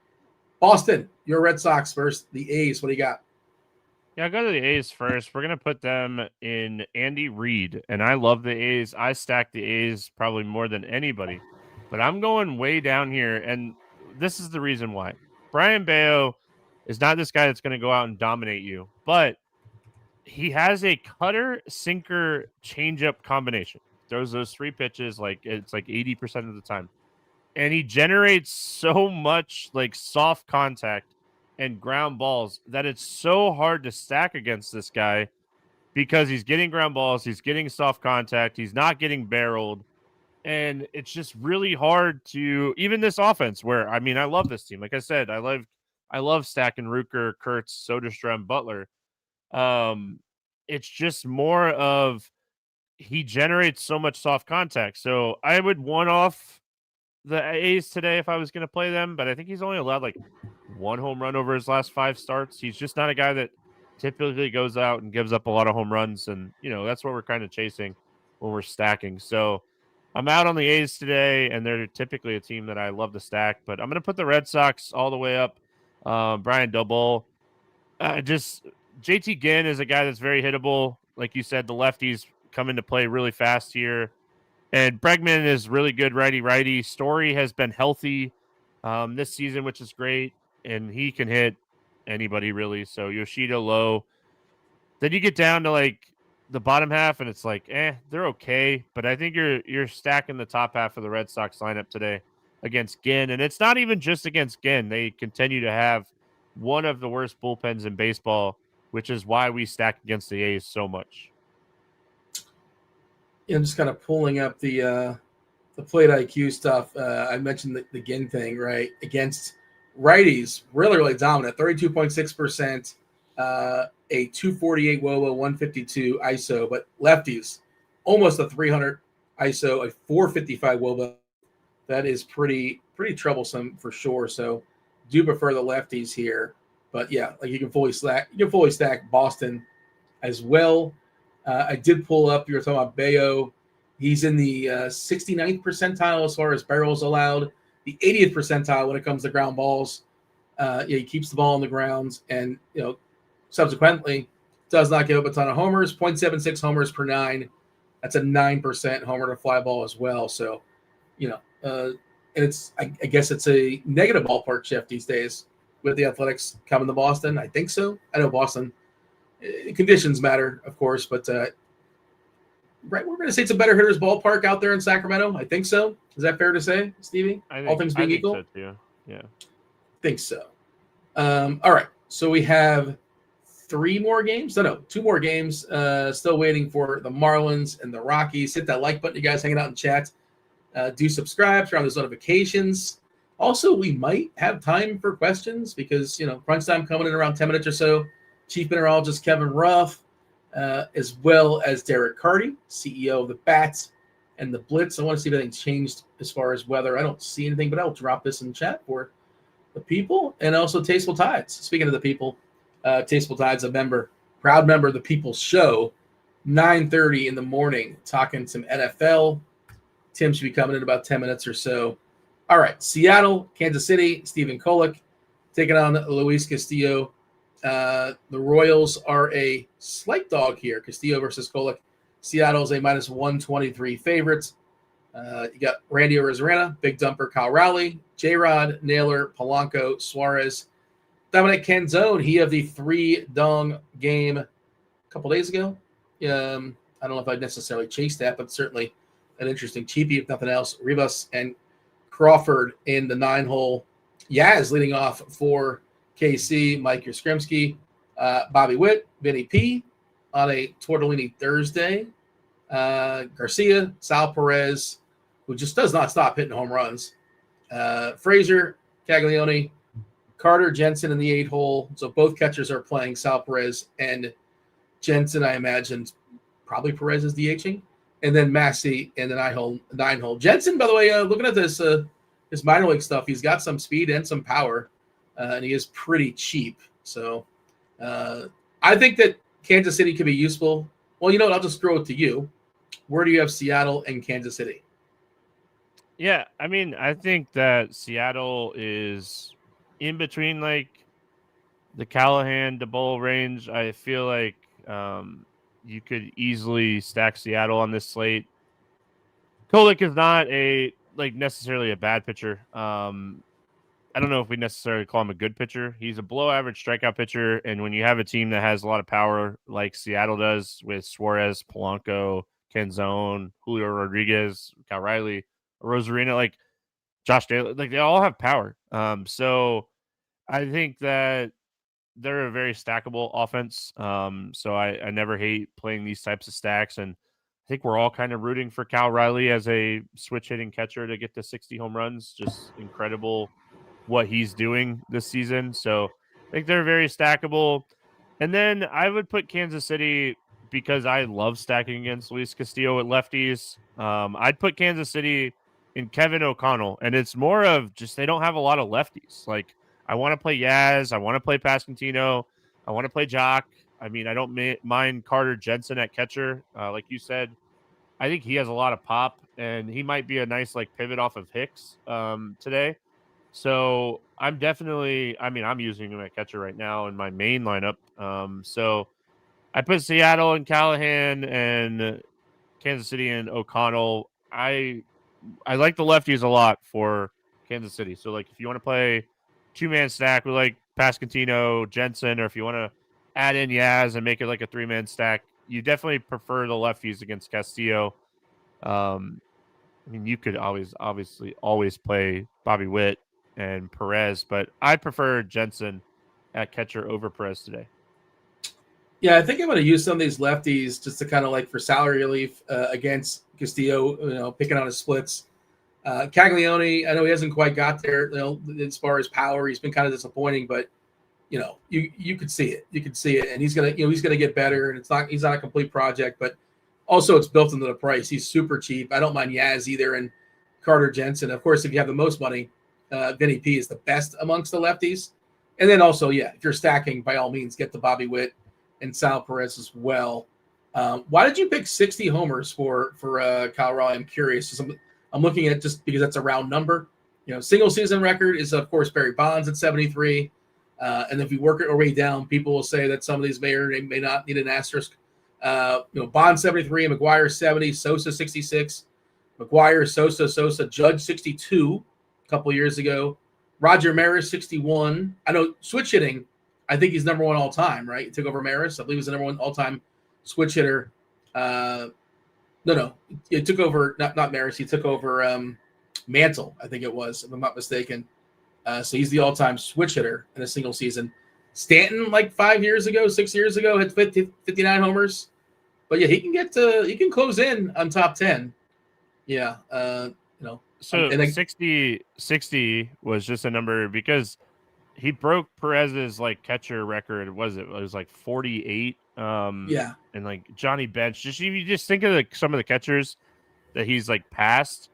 Boston, your Red Sox versus the A's. What do you got? Yeah, I'll go to the A's first. We're going to put them in Andy Reid, and I love the A's. I stack the A's probably more than anybody, but I'm going way down here, and this is the reason why. Brian Bayo is not this guy that's going to go out and dominate you, but he has a cutter, sinker, changeup combination. Throws those 3 pitches it's like 80% of the time, and he generates so much like soft contact and ground balls that it's so hard to stack against this guy because he's getting ground balls, he's getting soft contact, he's not getting barreled, and it's just really hard to even this offense where I love this team. Like I said, I love stacking Rucker, Kurtz, Soderstrom, Butler. It's just more of he generates so much soft contact. So I would one off the A's today if I was going to play them, but I think he's only allowed like 1 home run over his last 5 starts. He's just not a guy that typically goes out and gives up a lot of home runs, and that's what we're kind of chasing when we're stacking. So I'm out on the A's today, and they're typically a team that I love to stack, but I'm going to put the Red Sox all the way up. Brian Double. Just JT Ginn is a guy that's very hittable. Like you said, the lefties come into play really fast here. And Bregman is really good righty-righty. Story has been healthy this season, which is great. And he can hit anybody, really. So Yoshida, Lowe. Then you get down to, like, the bottom half, and it's like, they're okay. But I think you're stacking the top half of the Red Sox lineup today against Ginn. And it's not even just against Ginn. They continue to have one of the worst bullpens in baseball, which is why we stack against the A's so much. I'm just kind of pulling up the plate IQ stuff. I mentioned the Ginn thing, right? Against righties, really, really dominant. 32.6%, a 248 WOBA, 152 ISO. But lefties, almost a 300 ISO, a 455 WOBA. That is pretty troublesome for sure. So do prefer the lefties here. But yeah, like you can fully stack Boston as well. I did pull up, you were talking about Bayo. He's in the 69th percentile as far as barrels allowed, the 80th percentile when it comes to ground balls. He keeps the ball on the ground and, subsequently does not give up a ton of homers, 0.76 homers per 9. That's a 9% homer to fly ball as well. So, and it's, I guess it's a negative ballpark shift these days with the Athletics coming to Boston. I think so. I know Boston. Conditions matter, of course, but right, we're going to say it's a better hitter's ballpark out there in Sacramento. I think so. Is that fair to say, Stevie? All things being equal? So too. Yeah. Think so. All right. So we have 2 more games. Still waiting for the Marlins and the Rockies. Hit that like button, you guys hanging out in chat. Do subscribe, turn on those notifications. Also, we might have time for questions because, crunch time coming in around 10 minutes or so. Chief Mineralogist Kevin Roth, as well as Derek Carty, CEO of the Bats and the Blitz. I want to see if anything's changed as far as weather. I don't see anything, but I'll drop this in chat for the people. And also TastefulTides. Speaking of the people, TastefulTides, proud member of the People's Show, 9:30 in the morning, talking some NFL. Tim should be coming in about 10 minutes or so. All right, Seattle, Kansas City, Stephen Kolek taking on Luis Castillo. The Royals are a slight dog here, Castillo versus Kolek. Seattle's a minus 123 favorites. You got Randy Arozarena, Big Dumper, Kyle Rowley, J-Rod, Naylor, Polanco, Suarez. Dominic Canzone, he of the 3-dong game a couple days ago. I don't know if I'd necessarily chase that, but certainly an interesting cheapie, if nothing else. Rivas and Crawford in the 9-hole. Yaz leading off for KC, Mike Yastrzemski, Bobby Witt, Vinny P on a Tortellini Thursday. Garcia, Sal Perez, who just does not stop hitting home runs. Frazier, Caglione, Carter, Jensen in the 8-hole. So both catchers are playing. Sal Perez and Jensen, I imagine, probably Perez is DHing. And then Massey in the 9-hole. Jensen, by the way, looking at this minor league stuff, he's got some speed and some power, and he is pretty cheap. So I think that Kansas City could be useful. Well, you know what? I'll just throw it to you. Where do you have Seattle and Kansas City? Yeah, I mean, I think that Seattle is in between like the Callahan to Bull range. I feel like you could easily stack Seattle on this slate. Kolek is not necessarily a bad pitcher. I don't know if we necessarily call him a good pitcher. He's a below average strikeout pitcher. And when you have a team that has a lot of power like Seattle does with Suarez, Polanco, Canzone, Julio Rodriguez, Cal Riley, Rosarina, like Josh Taylor, like they all have power. So I think that they're a very stackable offense. So I never hate playing these types of stacks. And I think we're all kind of rooting for Cal Riley as a switch hitting catcher to get to 60 home runs. Just incredible what he's doing this season. So I think they're very stackable. And then I would put Kansas City because I love stacking against Luis Castillo at lefties. I'd put Kansas City in Kevin O'Connell, and it's more of just they don't have a lot of lefties. Like I want to play Yaz, I want to play Pasquantino, I want to play Jock. I mean, I don't mind Carter Jensen at catcher, like you said. I think he has a lot of pop, and he might be a nice pivot off of Hicks today. So I'm using him at catcher right now in my main lineup. So I put Seattle and Callahan and Kansas City and O'Connell. I like the lefties a lot for Kansas City. So if you want to play 2-man stack with Pasquantino, Jensen, or if you want to add in Yaz and make it a 3-man stack, you definitely prefer the lefties against Castillo. You could obviously always play Bobby Witt and Perez, but I prefer Jensen at catcher over Perez today. Yeah, I think I'm going to use some of these lefties just to kind of for salary relief against Castillo, picking on his splits. Caglione, I know he hasn't quite got there, as far as power. He's been kind of disappointing, but you could see it. You could see it, and he's gonna get better. And he's not a complete project, but also it's built into the price. He's super cheap. I don't mind Yaz either, and Carter Jensen. Of course, if you have the most money, Vinny P is the best amongst the lefties. And then also, if you're stacking, by all means, get the Bobby Witt and Sal Perez as well. Why did you pick 60 homers for Kyle Raleigh? I'm curious. I'm looking at it just because that's a round number. Single season record is, of course, Barry Bonds at 73. And if we work our way down, people will say that some of these may not need an asterisk. Bonds 73, McGuire 70, Sosa 66, McGuire, Sosa, Judge 62 a couple years ago, Roger Maris 61. I know switch hitting, I think he's number one all time, right? He took over Maris. I believe he's the number one all time switch hitter. No, he took over not Maris. He took over Mantle, I think it was, if I'm not mistaken. So he's the all-time switch hitter in a single season. Stanton, like 6 years ago, hit 59 homers. But yeah, he can close in on top 10. Yeah. So and 60 was just a number because he broke Perez's like catcher record. It was like 48. Yeah. And like Johnny Bench, you just think of some of the catchers that he's like passed,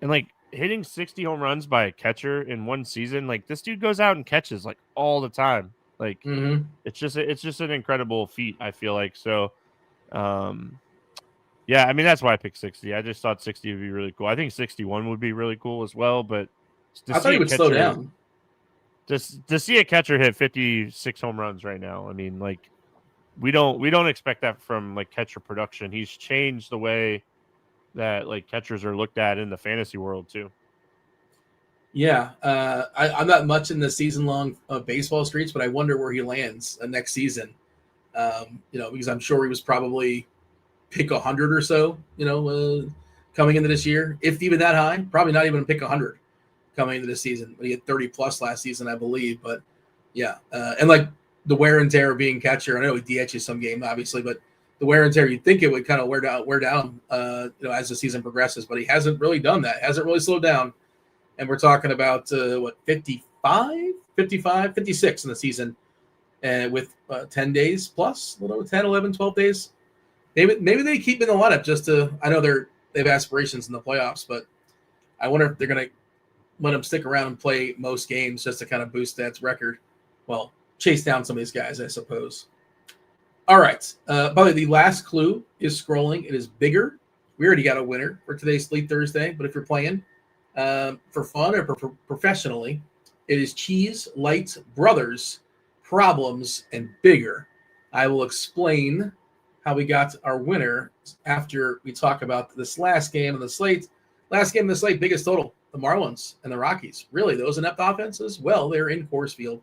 and like hitting 60 home runs by a catcher in one season. Like this dude goes out and catches like all the time. Like it's just an incredible feat, I feel like. So yeah, I mean that's why I picked 60. I just thought 60 would be really cool. I think 61 would be really cool as well, but I thought he would slow down. Just to see a catcher hit 56 home runs right now. I mean, like we don't expect that from like catcher production. He's changed the way that like catchers are looked at in the fantasy world too. Yeah, I'm not much in the season-long baseball streets, but I wonder where he lands next season. Because I'm sure he was probably pick 100 or so, coming into this year, if even that high. Probably not even pick 100 coming into this season. But he had 30 plus last season, I believe. But yeah, and like the wear and tear of being catcher. I know he DHs some game, obviously, but the wear and tear, you'd think it would kind of wear down, as the season progresses. But he hasn't really done that. Hasn't really slowed down. And we're talking about 55, 56 in the season, and with 10 days plus, 10, 11, 12 days. Maybe they keep in the lineup just to. I know they have aspirations in the playoffs, but I wonder if they're going to let him stick around and play most games just to kind of boost that record. Well, chase down some of these guys, I suppose. All right. By the way, the last clue is scrolling. It is bigger. We already got a winner for today's Sleep Thursday, but if you're playing for fun or professionally, it is Cheese, Light, Brothers, Problems, and Bigger. I will explain how we got our winner after we talk about this last game of the slate. Last game of the slate, biggest total, the Marlins and the Rockies. Really, those inept offenses? Well, they're in Coors Field,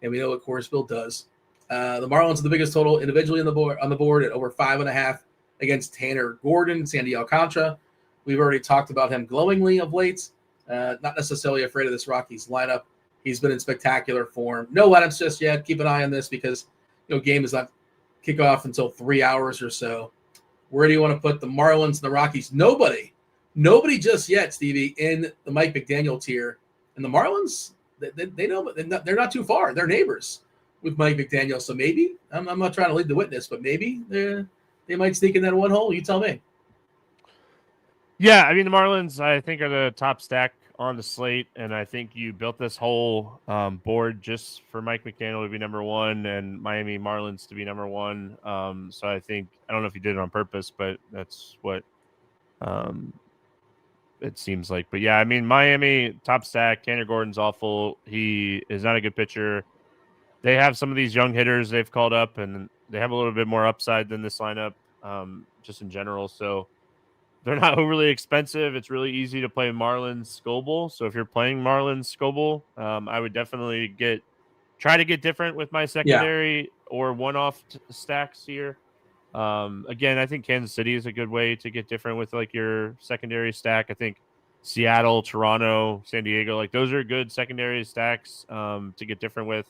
and we know what Coors Field does. The Marlins are the biggest total individually on the board at over 5.5 against Tanner Gordon, Sandy Alcantara. We've already talked about him glowingly of late. Not necessarily afraid of this Rockies lineup. He's been in spectacular form. No lineups just yet. Keep an eye on this because game is not kick off until 3 hours or so. Where do you want to put the Marlins and the Rockies? Nobody just yet, Stevie, in the Mike McDaniel tier. And the Marlins, they know, they're not too far. They're neighbors with Mike McDaniel. So maybe, I'm not trying to lead the witness, but maybe they might sneak in that one hole. You tell me. Yeah, I mean, the Marlins, I think, are the top stack on the slate, and I think you built this whole board just for Mike McDaniel to be number one and Miami Marlins to be number one. So I don't know if you did it on purpose, but that's what it seems like. But yeah, I mean, Miami, top stack. Tanner Gordon's awful. He is not a good pitcher. They have some of these young hitters they've called up, and they have a little bit more upside than this lineup just in general. So they're not overly expensive. It's really easy to play Marlins Scoble. So if you're playing Marlins Scoble, I would definitely try to get different with my secondary or one-off stacks here. Again, I think Kansas City is a good way to get different with like your secondary stack. I think Seattle, Toronto, San Diego, like those are good secondary stacks to get different with.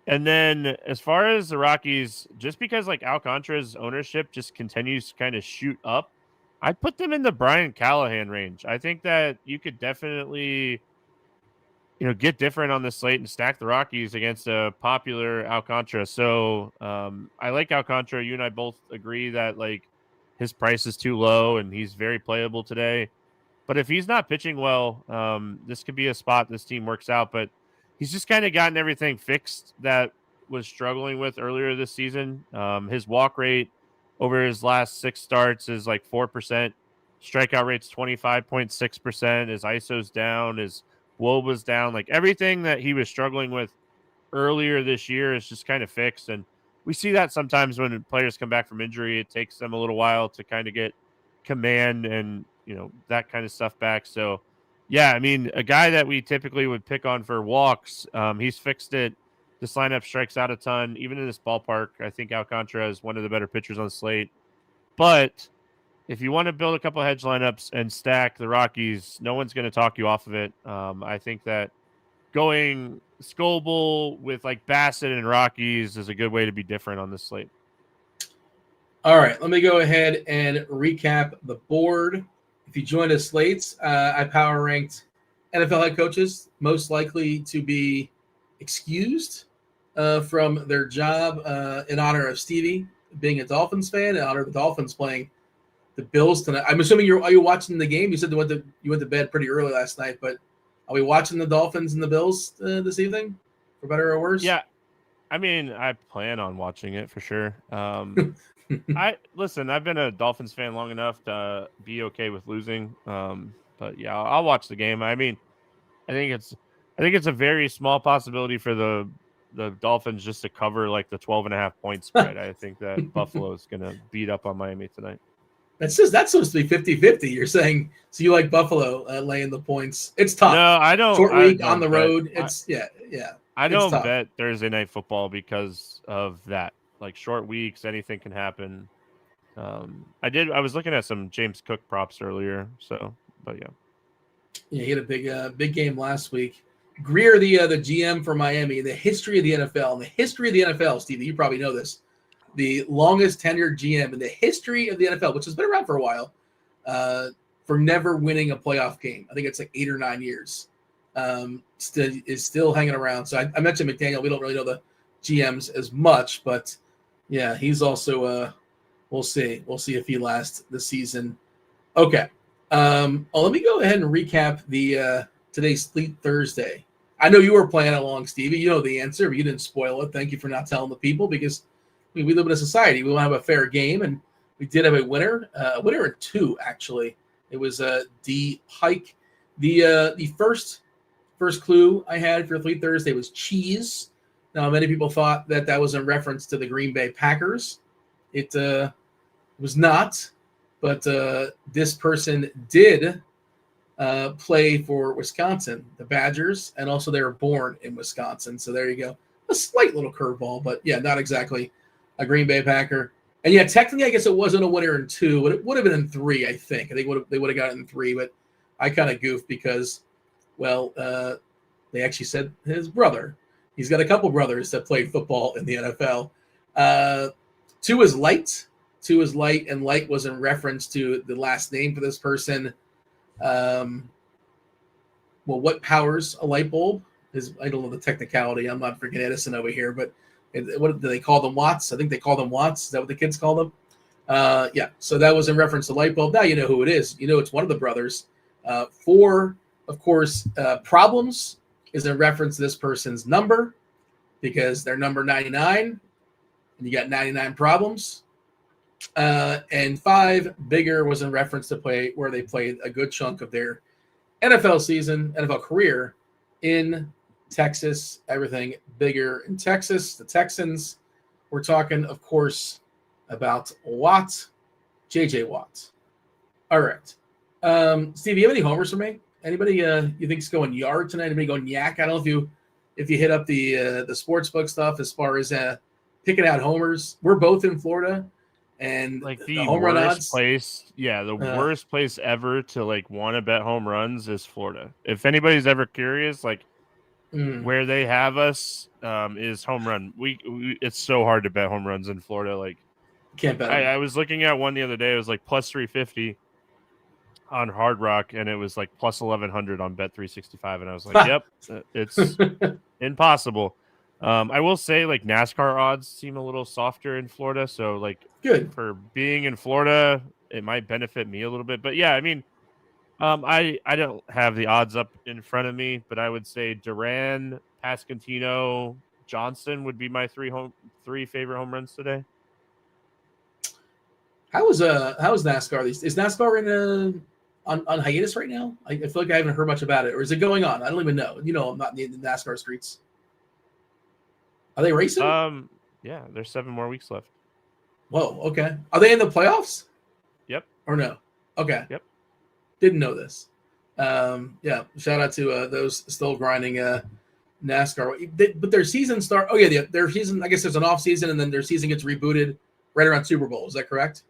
And then as far as the Rockies, just because like Alcantara's ownership just continues to kind of shoot up, I'd put them in the Brian Callahan range. I think that you could definitely, get different on the slate and stack the Rockies against a popular Alcantara. So I like Alcantara. You and I both agree that like his price is too low and he's very playable today. But if he's not pitching well, this could be a spot this team works out. But he's just kind of gotten everything fixed that was struggling with earlier this season. His walk rate over his last 6 starts is like 4%. Strikeout rate's 25.6%. His ISO's down. His WOBA's down. Like everything that he was struggling with earlier this year is just kind of fixed. And we see that sometimes when players come back from injury, it takes them a little while to kind of get command and, that kind of stuff back. So, yeah, I mean, a guy that we typically would pick on for walks, he's fixed it. This lineup strikes out a ton, even in this ballpark. I think Alcantara is one of the better pitchers on the slate. But if you want to build a couple of hedge lineups and stack the Rockies, no one's going to talk you off of it. I think that going Scoble with like Bassett and Rockies is a good way to be different on this slate. All right, let me go ahead and recap the board. If you joined us late, I power ranked NFL head coaches most likely to be excused from their job in honor of Stevie being a Dolphins fan, in honor of the Dolphins playing the Bills tonight. I'm assuming are you watching the game? You said you went to bed pretty early last night, but are we watching the Dolphins and the Bills this evening, for better or worse? Yeah, I mean, I plan on watching it for sure. I've been a Dolphins fan long enough to be okay with losing. But yeah, I'll watch the game. I mean, I think it's a very small possibility for the Dolphins just to cover like the 12.5 point spread. I think that Buffalo is going to beat up on Miami tonight. That's supposed to be 50-50. You're saying, so you like Buffalo laying the points. It's tough. No, I don't. Short week I don't on the bet. road. Yeah. I don't bet Thursday night football because of that. Like short weeks, anything can happen. I was looking at some James Cook props earlier. But yeah. Yeah, he had a big game last week. Greer, the GM for Miami, the history of the NFL, Stevie, you probably know this. The longest tenured GM in the history of the NFL, which has been around for a while, for never winning a playoff game. I think it's like 8 or 9 years. Still hanging around. So I mentioned McDaniel. We don't really know the GMs as much, but yeah, he's also we'll see. We'll see if he lasts the season. Okay. Let me go ahead and recap the today's Sleep Thursday. I know you were playing along, Stevie. You know the answer, but you didn't spoil it. Thank you for not telling the people because we live in a society. We want to have a fair game, and we did have a winner in 2, actually. It was D. Pike. The first clue I had for Fleet Thursday was cheese. Now, many people thought that was in reference to the Green Bay Packers. It was not, but this person did play for Wisconsin, the Badgers, and also they were born in Wisconsin. So there you go. A slight little curveball, but yeah, not exactly a Green Bay Packer. And yeah, technically, I guess it wasn't a winner in 2, but it would have been in 3, I think. I think they would have got it in 3, but I kind of goofed because, well, they actually said his brother. He's got a couple brothers that played football in the NFL. 2 is light. 2 is light, and light was in reference to the last name for this person. What powers a light bulb? I don't know the technicality. I'm not freaking Edison over here, but what do they call them? Watts? I think they call them Watts. Is that what the kids call them? Yeah. So that was in reference to light bulb. Now you know who it is. You know it's one of the brothers. 4, of course, problems is in reference to this person's number because they're number 99, and you got 99 problems. And 5, bigger, was in reference to where they played a good chunk of their NFL career in Texas. Everything bigger in Texas. The Texans. We're talking, of course, about Watt, JJ Watt. All right. Steve, you have any homers for me? Anybody you think's going yard tonight? Anybody going yak? I don't know if you hit up the sportsbook stuff as far as picking out homers. We're both in Florida, and like the home run odds. Worst place ever to like want to bet home runs is Florida. If anybody's ever curious, where they have us is home run. It's so hard to bet home runs in Florida. Like, can't bet. I was looking at one the other day. It was like plus 350 on Hard Rock, and it was like plus 1100 on Bet 365, and I was like, "Yep, it's impossible." I will say, like NASCAR odds seem a little softer in Florida, so like good for being in Florida, it might benefit me a little bit. But yeah, I mean, I don't have the odds up in front of me, but I would say Duran, Pascantino, Johnson would be my three favorite home runs today. How is NASCAR? Is NASCAR in on hiatus right now? I feel like I haven't heard much about it, or is it going on? I don't even know. You know, I'm not in the NASCAR streets. Are they racing? Yeah, there's 7 more weeks left. Whoa, okay. Are they in the playoffs? Yep. Or no? Okay. Yep. Didn't know this. Yeah, shout out to those still grinding NASCAR. But their season start. Oh yeah, their season. I guess there's an off season, and then their season gets rebooted right around Super Bowl. Is that correct?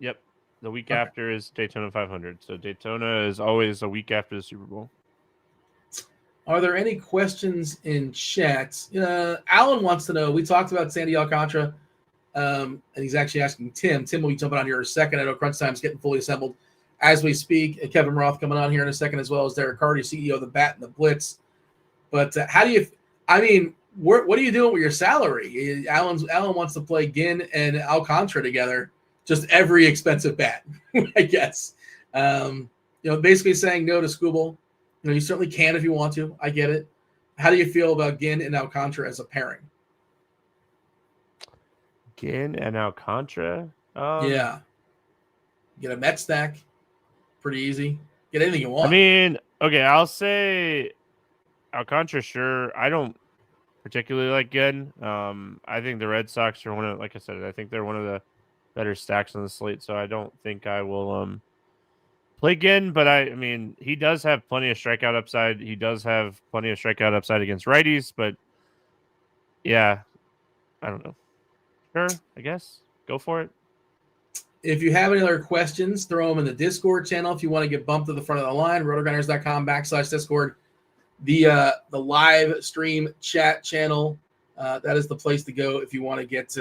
Yep. The week after is Daytona 500. So Daytona is always a week after the Super Bowl. Are there any questions in chat? Alan wants to know. We talked about Sandy Alcantara, and he's actually asking Tim. Tim will be jumping on here in a second. I know Crunch Time's getting fully assembled as we speak. Kevin Roth coming on here in a second, as well as Derek Carty, CEO of the Bat and the Blitz. But how do you? I mean, what are you doing with your salary? Alan wants to play Ginn and Alcantara together. Just every expensive bat, I guess. Basically saying no to Scooble. You certainly can if you want to. I get it. How do you feel about Ginn and Alcantara as a pairing? Ginn and Alcantara? Yeah. Get a Met stack. Pretty easy. Get anything you want. I mean, okay, I'll say Alcantara, sure. I don't particularly like Ginn. I think the Red Sox are like I said, I think they're one of the better stacks on the slate, so I don't think I will play Ginn, but I mean, he does have plenty of strikeout upside. He does have plenty of strikeout upside against righties, but yeah, I don't know. Sure, I guess. Go for it. If you have any other questions, throw them in the Discord channel. If you want to get bumped to the front of the line, rotogrinders.com/Discord. The live stream chat channel, that is the place to go if you want to get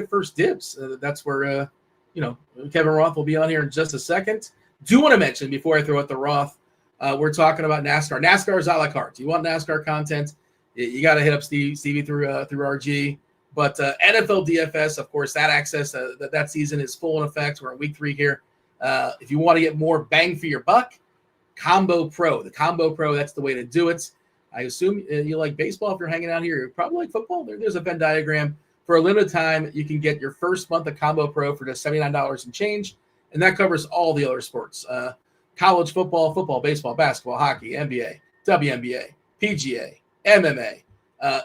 first dibs. That's where Kevin Roth will be on here in just a second. Do want to mention before I throw out the Roth, we're talking about NASCAR. NASCAR is a la carte. You want NASCAR content, you got to hit up Stevie through RG. But NFL DFS, of course, that access that season is full in effect. We're in week 3 here. If you want to get more bang for your buck, Combo Pro. The Combo Pro, that's the way to do it. I assume you like baseball. If you're hanging out here, you probably like football. There's a Venn diagram. For a limited time, you can get your first month of Combo Pro for just $79 and change, and that covers all the other sports. College football, baseball, basketball, hockey, NBA, WNBA, PGA, MMA.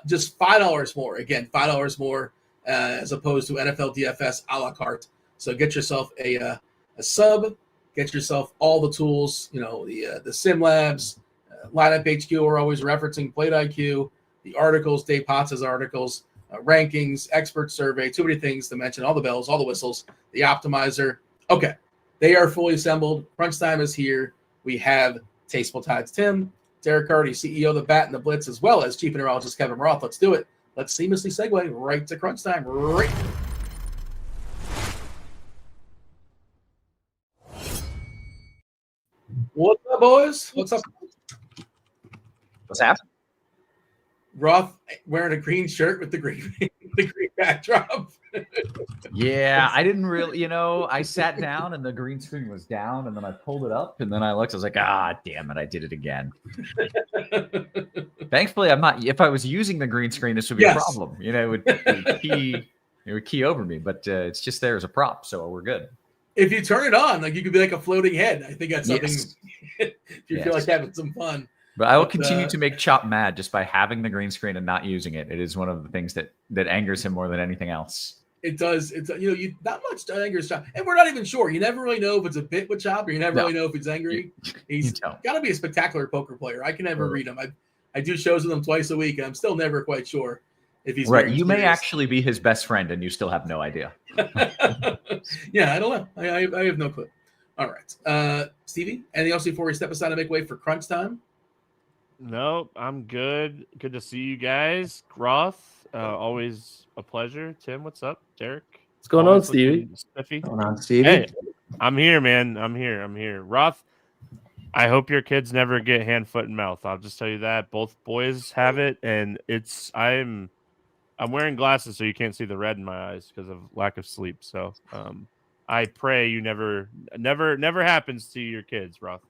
Just $5 more. Again, $5 more as opposed to NFL DFS a la carte. So get yourself a sub. Get yourself all the tools. The SimLabs, Lineup HQ. We're always referencing Plate IQ, the articles, Dave Potts' articles, rankings, expert survey. Too many things to mention. All the bells, all the whistles, the optimizer. Okay, they are fully assembled. Crunch time is here. We have TastefulTides Tim, Derek Carty, CEO of the Bat and the Blitz, as well as Chief Meteorologist Kevin Roth. Let's do it. Let's seamlessly segue right to crunch time. Right. What's up, boys? What's up? What's happening? Roth wearing a green shirt with the green backdrop. Yeah, I didn't really, I sat down and the green screen was down, and then I pulled it up, and then I looked. I was like, damn it, I did it again. Thankfully, I'm not. If I was using the green screen, this would be a problem. It would key over me, but it's just there as a prop, so we're good. If you turn it on, you could be like a floating head. I think that's something. Yes. If you feel like having some fun. But I will continue to make Chop mad just by having the green screen and not using it. It is one of the things that angers him more than anything else. It does. It's you not much angers Chop, and we're not even sure. You never really know if it's a bit with Chop, or you never really know if he's angry. He's got to be a spectacular poker player. I can never read him. I do shows with him twice a week, and I'm still never quite sure if he's right. You may actually be his best friend, and you still have no idea. Yeah, I don't know. I have no clue. All right, Stevie. Anything else before we step aside and make way for crunch time? No, I'm good. Good to see you guys. Roth, always a pleasure. Tim, what's up? Derek? What's going on, Stevie? Spiffy. What's going on, Stevie? Hey, I'm here, man. I'm here. Roth, I hope your kids never get hand, foot, and mouth. I'll just tell you that. Both boys have it, and I'm wearing glasses so you can't see the red in my eyes because of lack of sleep. So I pray you never happens to your kids, Roth.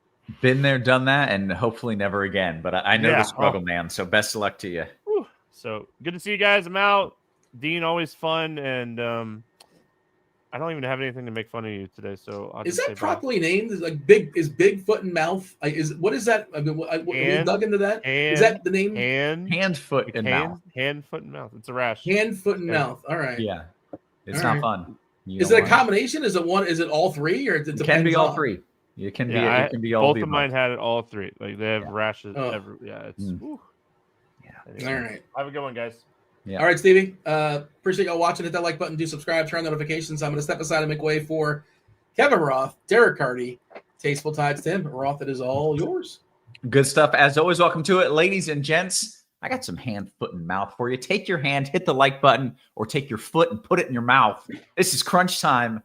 Been there, done that, and hopefully never again. But I know the struggle, man. So best of luck to you. Whew. So good to see you guys. I'm out. Dean, always fun, and I don't even have anything to make fun of you today. So I'll is just that say properly named? Is big foot and mouth? What is that? I mean, we dug into that. Is that the name? Hand, foot, and mouth. Hand, foot, and mouth. It's a rash. Hand, foot, and mouth. All right. Yeah, it's not fun. Is it a combination? Is it one? Is it all three, or it can be all three? It can be. It can be all. Both of mine had it all three. Like they have rashes. It's. All right. Have a good one, guys. Yeah. All right, Stevie. Appreciate y'all watching. Hit that like button. Do subscribe. Turn on notifications. I'm going to step aside and make way for Kevin Roth, Derek Carty, TastefulTides Tim. Roth, it is all yours. Good stuff. As always, welcome to it. Ladies and gents, I got some hand, foot, and mouth for you. Take your hand, hit the like button, or take your foot and put it in your mouth. This is crunch time.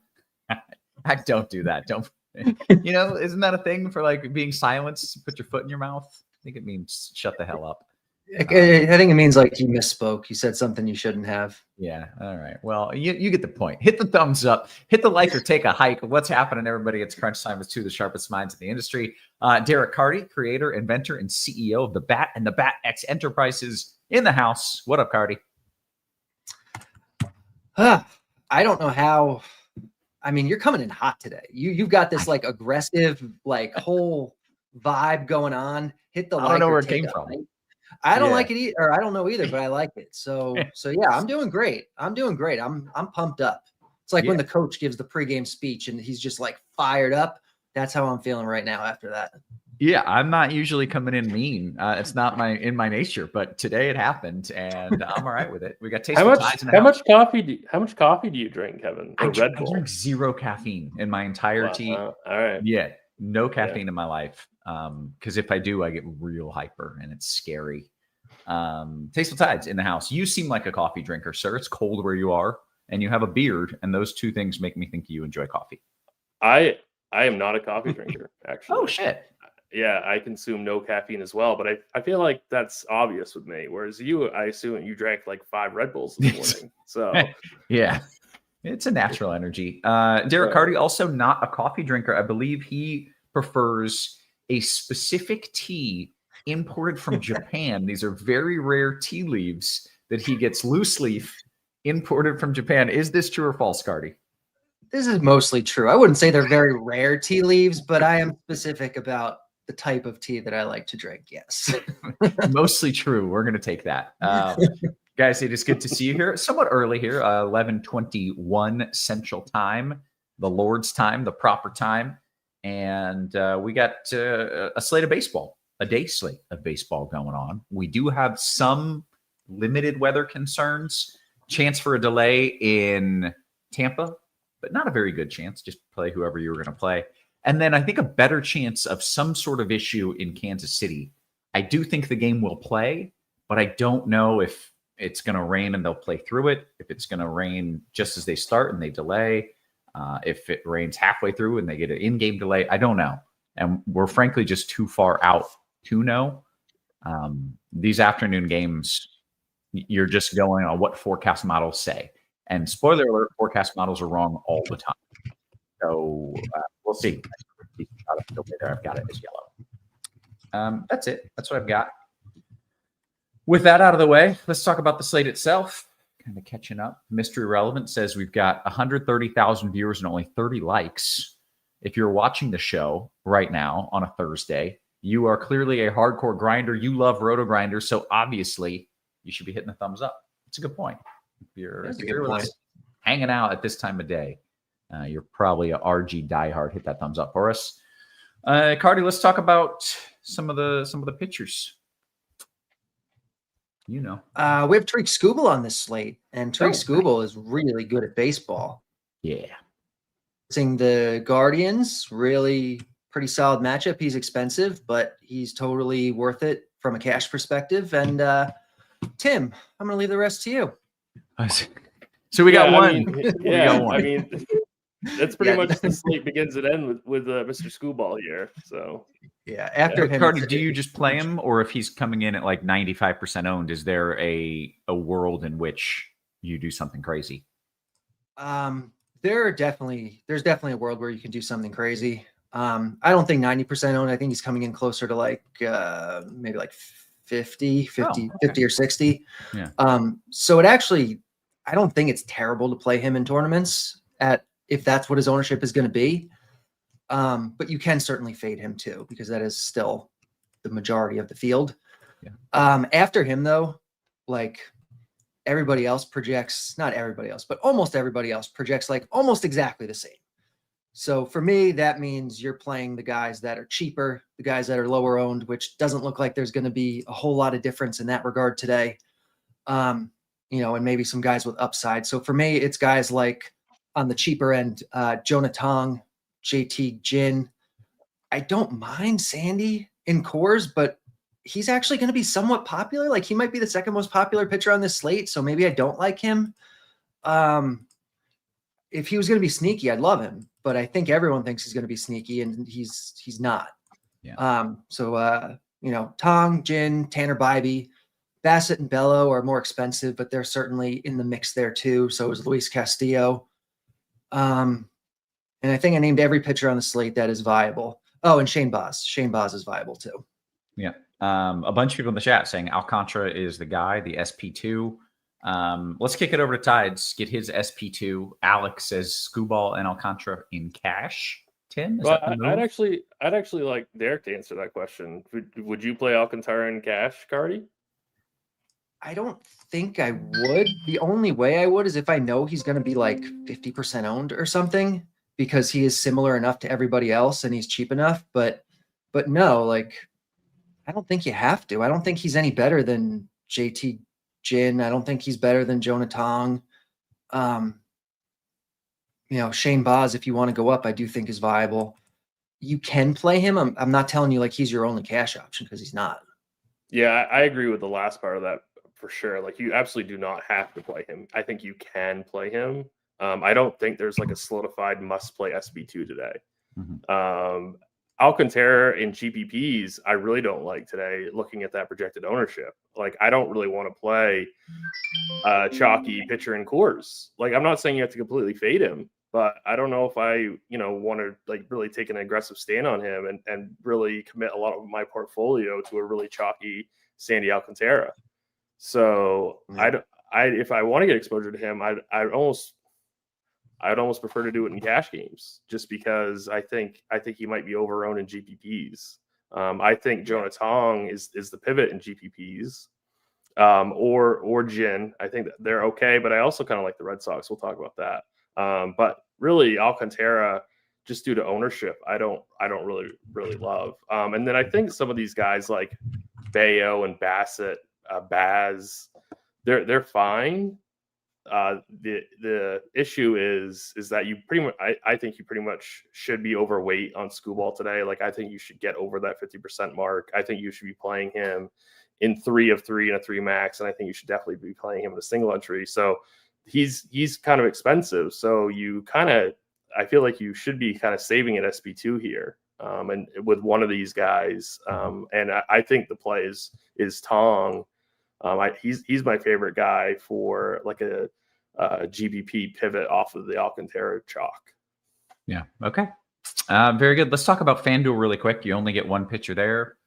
I don't do that. Don't, isn't that a thing for like being silenced? Put your foot in your mouth. I think it means shut the hell up. I think it means like you misspoke. You said something you shouldn't have. Yeah. All right. Well, you get the point. Hit the thumbs up, hit the like, or take a hike. What's happening, everybody? It's crunch time with two of the sharpest minds in the industry. Derek Carty, creator, inventor, and CEO of the Bat and the Bat X Enterprises in the house. What up, Carty? I don't know how. I mean, you're coming in hot today. You've got this like aggressive, like whole vibe going on. Hit the like. I don't know where it came from. I don't like it either, or I don't know either, but I like it. So yeah, I'm doing great. I'm pumped up. It's like when the coach gives the pregame speech and he's just like fired up. That's how I'm feeling right now after that. Yeah, I'm not usually coming in mean. It's not in my nature, but today it happened, and I'm all right with it. We got TastefulTides. How much coffee do you drink, Kevin? I drink zero caffeine in my entirety. All right. Yeah, no caffeine in my life. Because if I do, I get real hyper, and it's scary. TastefulTides in the house. You seem like a coffee drinker, sir. It's cold where you are, and you have a beard, and those two things make me think you enjoy coffee. I am not a coffee drinker, actually. Oh shit. Yeah, I consume no caffeine as well, but I feel like that's obvious with me. Whereas you, I assume you drank like 5 Red Bulls in the morning. So yeah, it's a natural energy. Derek Carty, also not a coffee drinker. I believe he prefers a specific tea imported from Japan. These are very rare tea leaves that he gets loose leaf imported from Japan. Is this true or false, Carty? This is mostly true. I wouldn't say they're very rare tea leaves, but I am specific about the type of tea that I like to drink. Yes. Mostly true. We're going to take that. Guys, it is good to see you here. Somewhat early here, 11:21 Central Time, the Lord's time, the proper time. And we got a slate of baseball, a day slate of baseball going on. We do have some limited weather concerns, chance for a delay in Tampa, but not a very good chance. Just play whoever you were going to play. And then I think a better chance of some sort of issue in Kansas City. I do think the game will play, but I don't know if it's going to rain and they'll play through it, if it's going to rain just as they start and they delay, if it rains halfway through and they get an in-game delay. I don't know. And we're frankly just too far out to know. These afternoon games, you're just going on what forecast models say. And spoiler alert, forecast models are wrong all the time. So we'll see. I've got it as yellow. That's it. That's what I've got. With that out of the way, let's talk about the slate itself. Kind of catching up. Mystery Relevant says we've got 130,000 viewers and only 30 likes. If you're watching the show right now on a Thursday, you are clearly a hardcore grinder. You love RotoGrinders, so obviously you should be hitting the thumbs up. It's a good point. If you're hanging out at this time of day, you're probably a RG diehard. Hit that thumbs up for us. Carty, let's talk about some of the pitchers. We have Tariq Skubal on this slate, and Tariq Skubal is really good at baseball. Yeah. Seeing the Guardians, really pretty solid matchup. He's expensive, but he's totally worth it from a cash perspective. And Tim, I'm going to leave the rest to you. So we got one. I mean, that's pretty much the slate begins and ends with Mr. Skubal here. So after him, Carty, do you just play him, or if he's coming in at like 95% owned, is there a world in which you do something crazy? There's definitely a world where you can do something crazy. I don't think 90% owned. I think he's coming in closer to like maybe like 50 or 60. Yeah. So it actually, I don't think it's terrible to play him in tournaments if that's what his ownership is going to be. But you can certainly fade him too, because that is still the majority of the field. Yeah. After him though, like everybody else projects, not everybody else, but almost everybody else projects like almost exactly the same. So for me, that means you're playing the guys that are cheaper, the guys that are lower owned, which doesn't look like there's going to be a whole lot of difference in that regard today. And maybe some guys with upside. So for me, it's guys like on the cheaper end, Jonah Tong, JT Jin. I don't mind Sandy in cores, but he's actually going to be somewhat popular. Like he might be the second most popular pitcher on this slate. So maybe I don't like him. If he was going to be sneaky, I'd love him, but I think everyone thinks he's going to be sneaky and he's not. Yeah. You know, Tong, Jin, Tanner Bybee, Bassett and Bello are more expensive, but they're certainly in the mix there too. So is Luis Castillo. And I think I named every pitcher on the slate that is viable. Oh, and Shane Baz. Shane Baz is viable too. Yeah. A bunch of people in the chat saying Alcantara is the guy, the SP2. Let's kick it over to Tides, get his SP2. Alex says Scuball and Alcantara in cash. Tim? Well, I'd actually like Derek to answer that question. Would you play Alcantara in cash, Carty? I don't think I would. The only way I would is if I know he's going to be like 50% owned or something, because he is similar enough to everybody else and he's cheap enough. But no, like, I don't think you have to. I don't think he's any better than JT Jin. I don't think he's better than Jonah Tong. You know, Shane Baz, if you want to go up, I do think is viable. You can play him. I'm not telling you like he's your only cash option, because he's not. Yeah, I agree with the last part of that for sure. Like, you absolutely do not have to play him. I think you can play him. I don't think there's like a solidified must play SB2 today. Mm-hmm. Alcantara in GPPs, I really don't like today, looking at that projected ownership. Like, I don't really want to play chalky pitcher in cores. Like, I'm not saying you have to completely fade him, but I don't know if I, want to like really take an aggressive stand on him and really commit a lot of my portfolio to a really chalky Sandy Alcantara. So if I want to get exposure to him, I'd almost prefer to do it in cash games, just because I think he might be overowned in GPPs. I think Jonah Tong is the pivot in GPPs, or Jin. I think that they're okay, but I also kind of like the Red Sox. We'll talk about that. But really, Alcantara, just due to ownership, I don't really love. And then I think some of these guys like Bayo and Bassett, Baz, they're fine. The issue is that you pretty much, I think you pretty much should be overweight on Scuball today. Like, I think you should get over that 50% mark. I think you should be playing him in 3 of 3 and a 3 max, and I think you should definitely be playing him in a single entry. So he's kind of expensive. So I feel like you should be kind of saving at SB2 here, and with one of these guys. And I think the play is Tong. He's my favorite guy for like a GBP pivot off of the Alcantara chalk. Yeah. Okay. Very good. Let's talk about FanDuel really quick. You only get one pitcher there.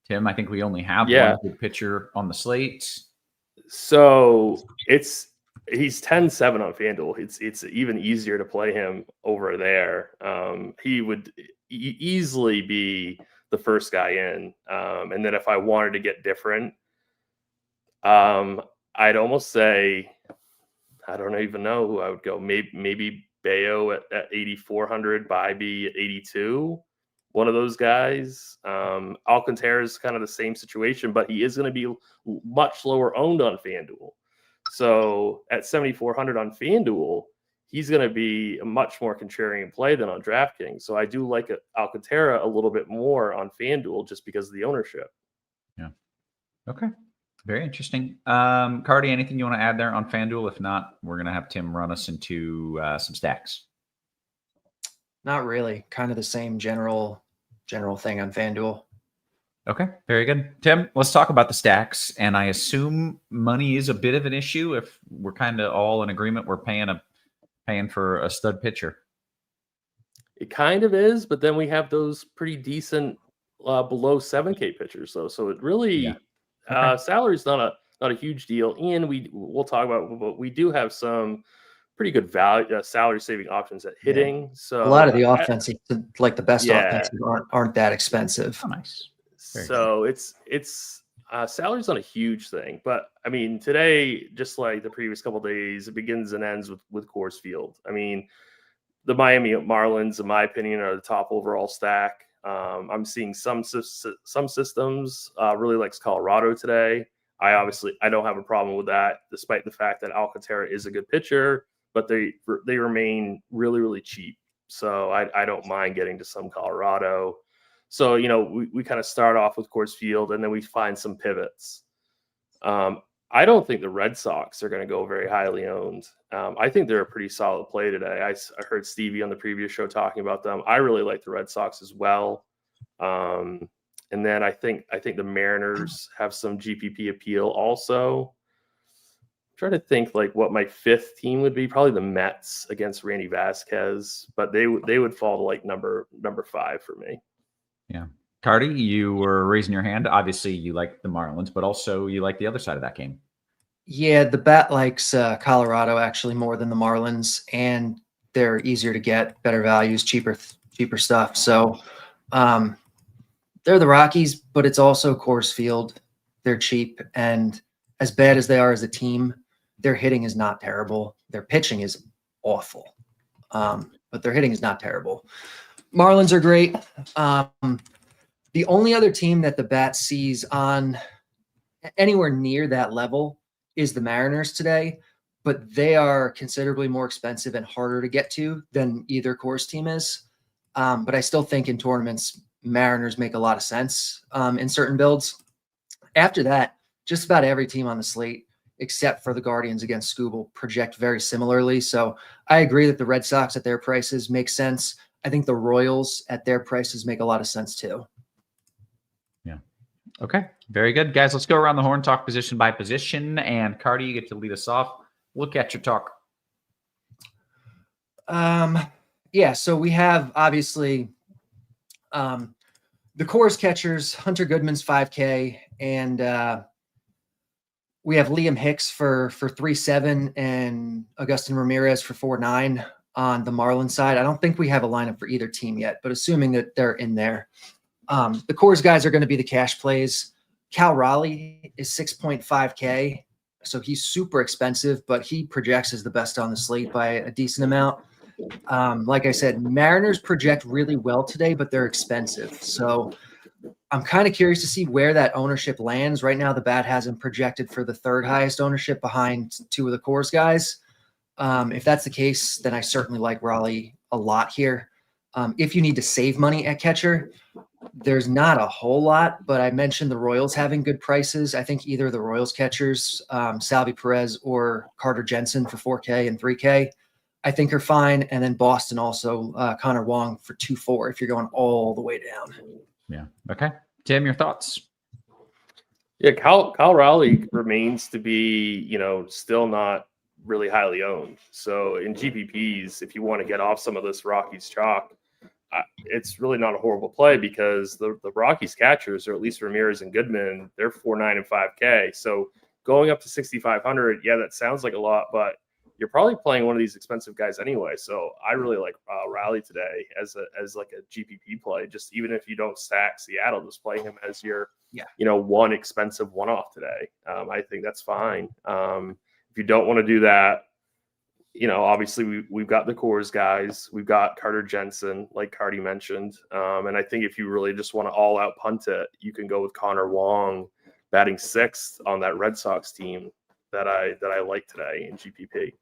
Tim, I think we only have one good pitcher on the slate. So he's 10-7 on FanDuel. It's even easier to play him over there. He would easily be the first guy in. And then if I wanted to get different, I'd almost say, I don't even know who I would go. Maybe Bayo at 8,400, Bybee at 82. One of those guys. Alcantara is kind of the same situation, but he is going to be much lower owned on FanDuel. So at 7,400 on FanDuel, he's going to be a much more contrarian play than on DraftKings. So I do like Alcantara a little bit more on FanDuel just because of the ownership. Yeah. Okay. Very interesting. Carty, anything you want to add there on FanDuel? If not, we're going to have Tim run us into some stacks. Not really. Kind of the same general thing on FanDuel. Okay, very good. Tim, let's talk about the stacks. And I assume money is a bit of an issue. If we're kind of all in agreement, we're paying for a stud pitcher. It kind of is, but then we have those pretty decent below 7K pitchers, though. So it really, salary's not a huge deal. And we'll talk about, but we do have some pretty good value salary saving options at hitting. Yeah. So a lot of the offensive, like the best offensive, aren't that expensive. Oh, nice. So it's salary's not a huge thing, but I mean, today, just like the previous couple of days, it begins and ends with Coors Field. I mean, the Miami Marlins, in my opinion, are the top overall stack. I'm seeing some systems really likes Colorado today. I don't have a problem with that, despite the fact that Alcantara is a good pitcher, but they remain really, really cheap. So I don't mind getting to some Colorado. So, we kind of start off with Coors Field and then we find some pivots. I don't think the Red Sox are going to go very highly owned. I think they're a pretty solid play today. I heard Stevie on the previous show talking about them. I really like the Red Sox as well. And then I think the Mariners have some GPP appeal also. I'm trying to think like what my fifth team would be. Probably the Mets against Randy Vasquez, but they would fall to like number 5 for me. Yeah. Carty, you were raising your hand. Obviously, you like the Marlins, but also you like the other side of that game. Yeah, the bat likes Colorado actually more than the Marlins, and they're easier to get, better values, cheaper stuff. So they're the Rockies, but it's also Coors Field. They're cheap, and as bad as they are as a team, their hitting is not terrible. Their pitching is awful, but their hitting is not terrible. Marlins are great. The only other team that the bat sees on anywhere near that level is the Mariners today, but they are considerably more expensive and harder to get to than either Coors team is. But I still think in tournaments, Mariners make a lot of sense in certain builds. After that, just about every team on the slate, except for the Guardians against Scooble, project very similarly. So I agree that the Red Sox at their prices make sense. I think the Royals at their prices make a lot of sense too. Yeah. Okay. Very good. Guys, let's go around the horn, talk position by position. And Carty, you get to lead us off. Look at your talk. Yeah, so we have obviously the Coors catchers, Hunter Goodman's 5K, and we have Liam Hicks for 3.7 and Agustin Ramirez for 4.9 on the Marlins side. I don't think we have a lineup for either team yet, but assuming that they're in there, the Coors guys are going to be the cash plays. Cal Raleigh is 6.5K, so he's super expensive, but he projects as the best on the slate by a decent amount. Like I said, Mariners project really well today, but they're expensive. So I'm kind of curious to see where that ownership lands. Right now, the bat has him projected for the third highest ownership behind two of the Coors guys. If that's the case, then I certainly like Raleigh a lot here. If you need to save money at catcher, there's not a whole lot, but I mentioned the Royals having good prices. I think either the Royals catchers, Salvi Perez or Carter Jensen for 4K and 3K, I think are fine. And then Boston also, Connor Wong for 2.4 if you're going all the way down. Yeah. Okay. Tim, your thoughts? Yeah, Cal Raleigh remains to be, still not really highly owned. So in GPPs, if you want to get off some of this Rockies chalk, it's really not a horrible play because the Rockies catchers, or at least Ramirez and Goodman, they're 4.9 and 5K. So going up to 6,500, yeah, that sounds like a lot, but you're probably playing one of these expensive guys anyway. So I really like Raleigh today as like a GPP play. Just even if you don't stack Seattle, just play him as your one expensive one-off today. I think that's fine. If you don't want to do that, obviously we've got the Coors guys. We've got Carter Jensen, like Carty mentioned. And I think if you really just want to all-out punt it, you can go with Connor Wong batting 6th on that Red Sox team that I like today in GPP.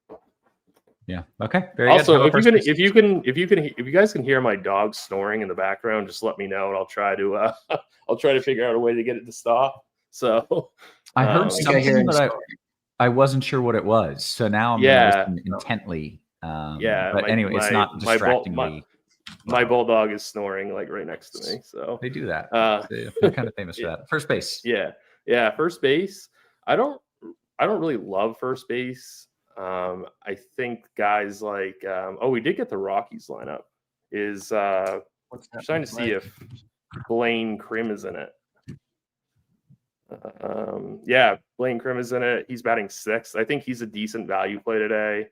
Yeah. Okay. Very also, good. if you guys can hear my dog snoring in the background, just let me know and I'll try to figure out a way to get it to stop. So I heard something, but I wasn't sure what it was. So now I'm listening intently. But anyway, it's not distracting me. My bulldog is snoring like right next to me. So they do that. They're kind of famous for that. First base. Yeah. First base. I don't really love first base. I think guys like we did get the Rockies lineup. Is trying to see if Blaine Krim is in it. Blaine Krim is in it. He's batting 6th. I think he's a decent value play today.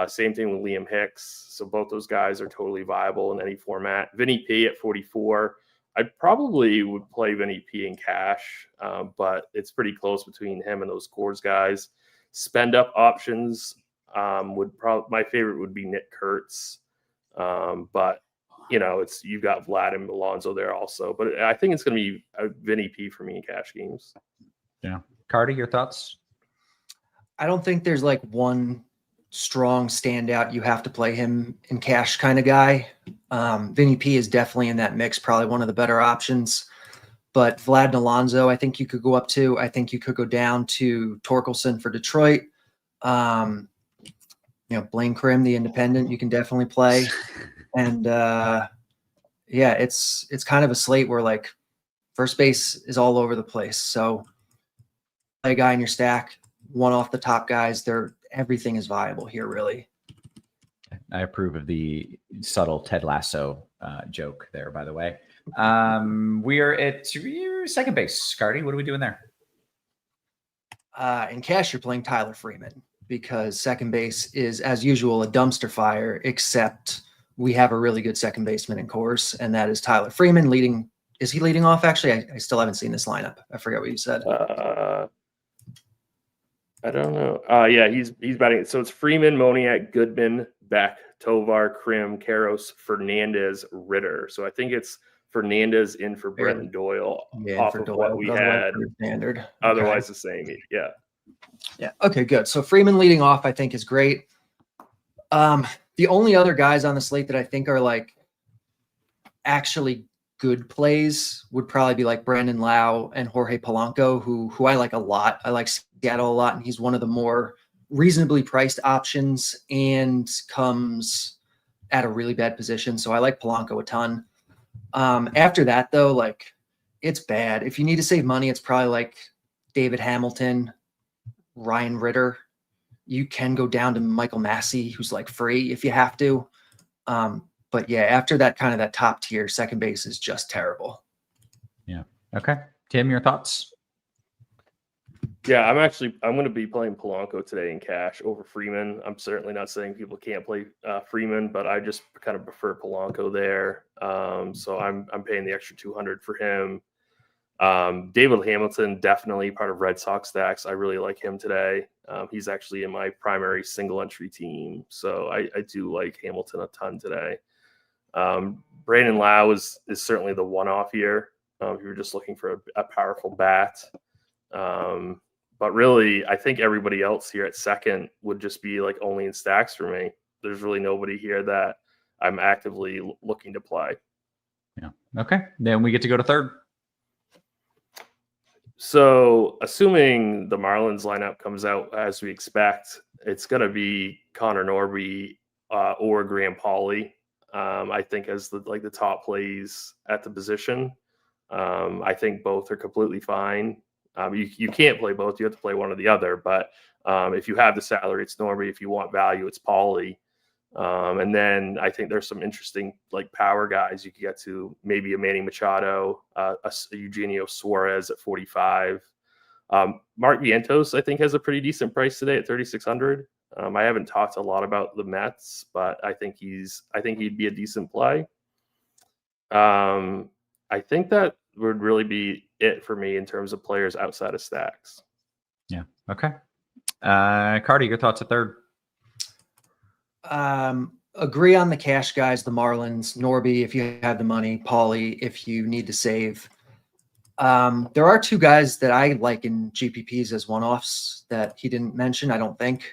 Same thing with Liam Hicks. So both those guys are totally viable in any format. Vinny P at 44. I probably would play Vinny P in cash, but it's pretty close between him and those Coors guys. Spend up options my favorite would be Nick Kurtz, but you've got Vlad and Alonso there also. But I think it's going to be a Vinny P for me in cash games. Yeah, Carty, your thoughts? I don't think there's like one strong standout you have to play him in cash kind of guy. Vinny P is definitely in that mix, probably one of the better options. But Vlad and Alonso, I think you could go up to. I think you could go down to Torkelson for Detroit. Blaine Krim, the independent, you can definitely play. And it's kind of a slate where like first base is all over the place. So play a guy in your stack, one off the top guys. Everything is viable here, really. I approve of the subtle Ted Lasso joke there, by the way. We are at second base. Carty, what are we doing there? In cash, you're playing Tyler Freeman because second base is, as usual, a dumpster fire, except we have a really good second baseman in course, and that is Tyler Freeman leading. Is he leading off? Actually, I still haven't seen this lineup. I forget what you said. I don't know. Yeah, he's batting. So it's Freeman, Moniak, Goodman, Beck, Tovar, Krim, Karros, Fernandez, Ritter. So I think it's Fernandez in for Brenton Doyle off of Doyle, what we had. Standard. Otherwise, the same. Yeah. Yeah. Okay, good. So Freeman leading off, I think, is great. The only other guys on the slate that I think are like actually good plays would probably be like Brandon Lau and Jorge Polanco, who I like a lot. I like Seattle a lot, and he's one of the more reasonably priced options and comes at a really bad position. So I like Polanco a ton. After that, though, like it's bad. If you need to save money, it's probably like David Hamilton, Ryan Ritter. You can go down to Michael Massey, who's like free if you have to. But yeah, after that, kind of that top tier, second base is just terrible. Yeah. Okay. Tim, your thoughts? Yeah, I'm going to be playing Polanco today in cash over Freeman. I'm certainly not saying people can't play Freeman, but I just kind of prefer Polanco there. So I'm paying the extra $200 for him. David Hamilton, definitely part of Red Sox stacks. I really like him today. He's actually in my primary single entry team. So I do like Hamilton a ton today. Brandon Lau is certainly the one-off here. If you're just looking for a powerful bat. But really, I think everybody else here at second would just be like only in stacks for me. There's really nobody here that I'm actively looking to play. Yeah. Okay. Then we get to go to third. So assuming the Marlins lineup comes out as we expect, it's going to be Connor Norby or Graham Pauley. I think as the top plays at the position. I think both are completely fine. You can't play both. You have to play one or the other. But if you have the salary, it's Norby. If you want value, it's Pauley. And then I think there's some interesting like power guys you could get to. Maybe a Manny Machado, a Eugenio Suarez at 45. Mark Vientos, I think, has a pretty decent price today at 3,600. I haven't talked a lot about the Mets, but I think he'd be a decent play. I think that would really be it for me in terms of players outside of stacks. Yeah. Okay. Carty, your thoughts at third? Agree on the cash guys, the Marlins, Norby, if you have the money, Pauly, if you need to save. There are two guys that I like in GPPs as one-offs that he didn't mention, I don't think.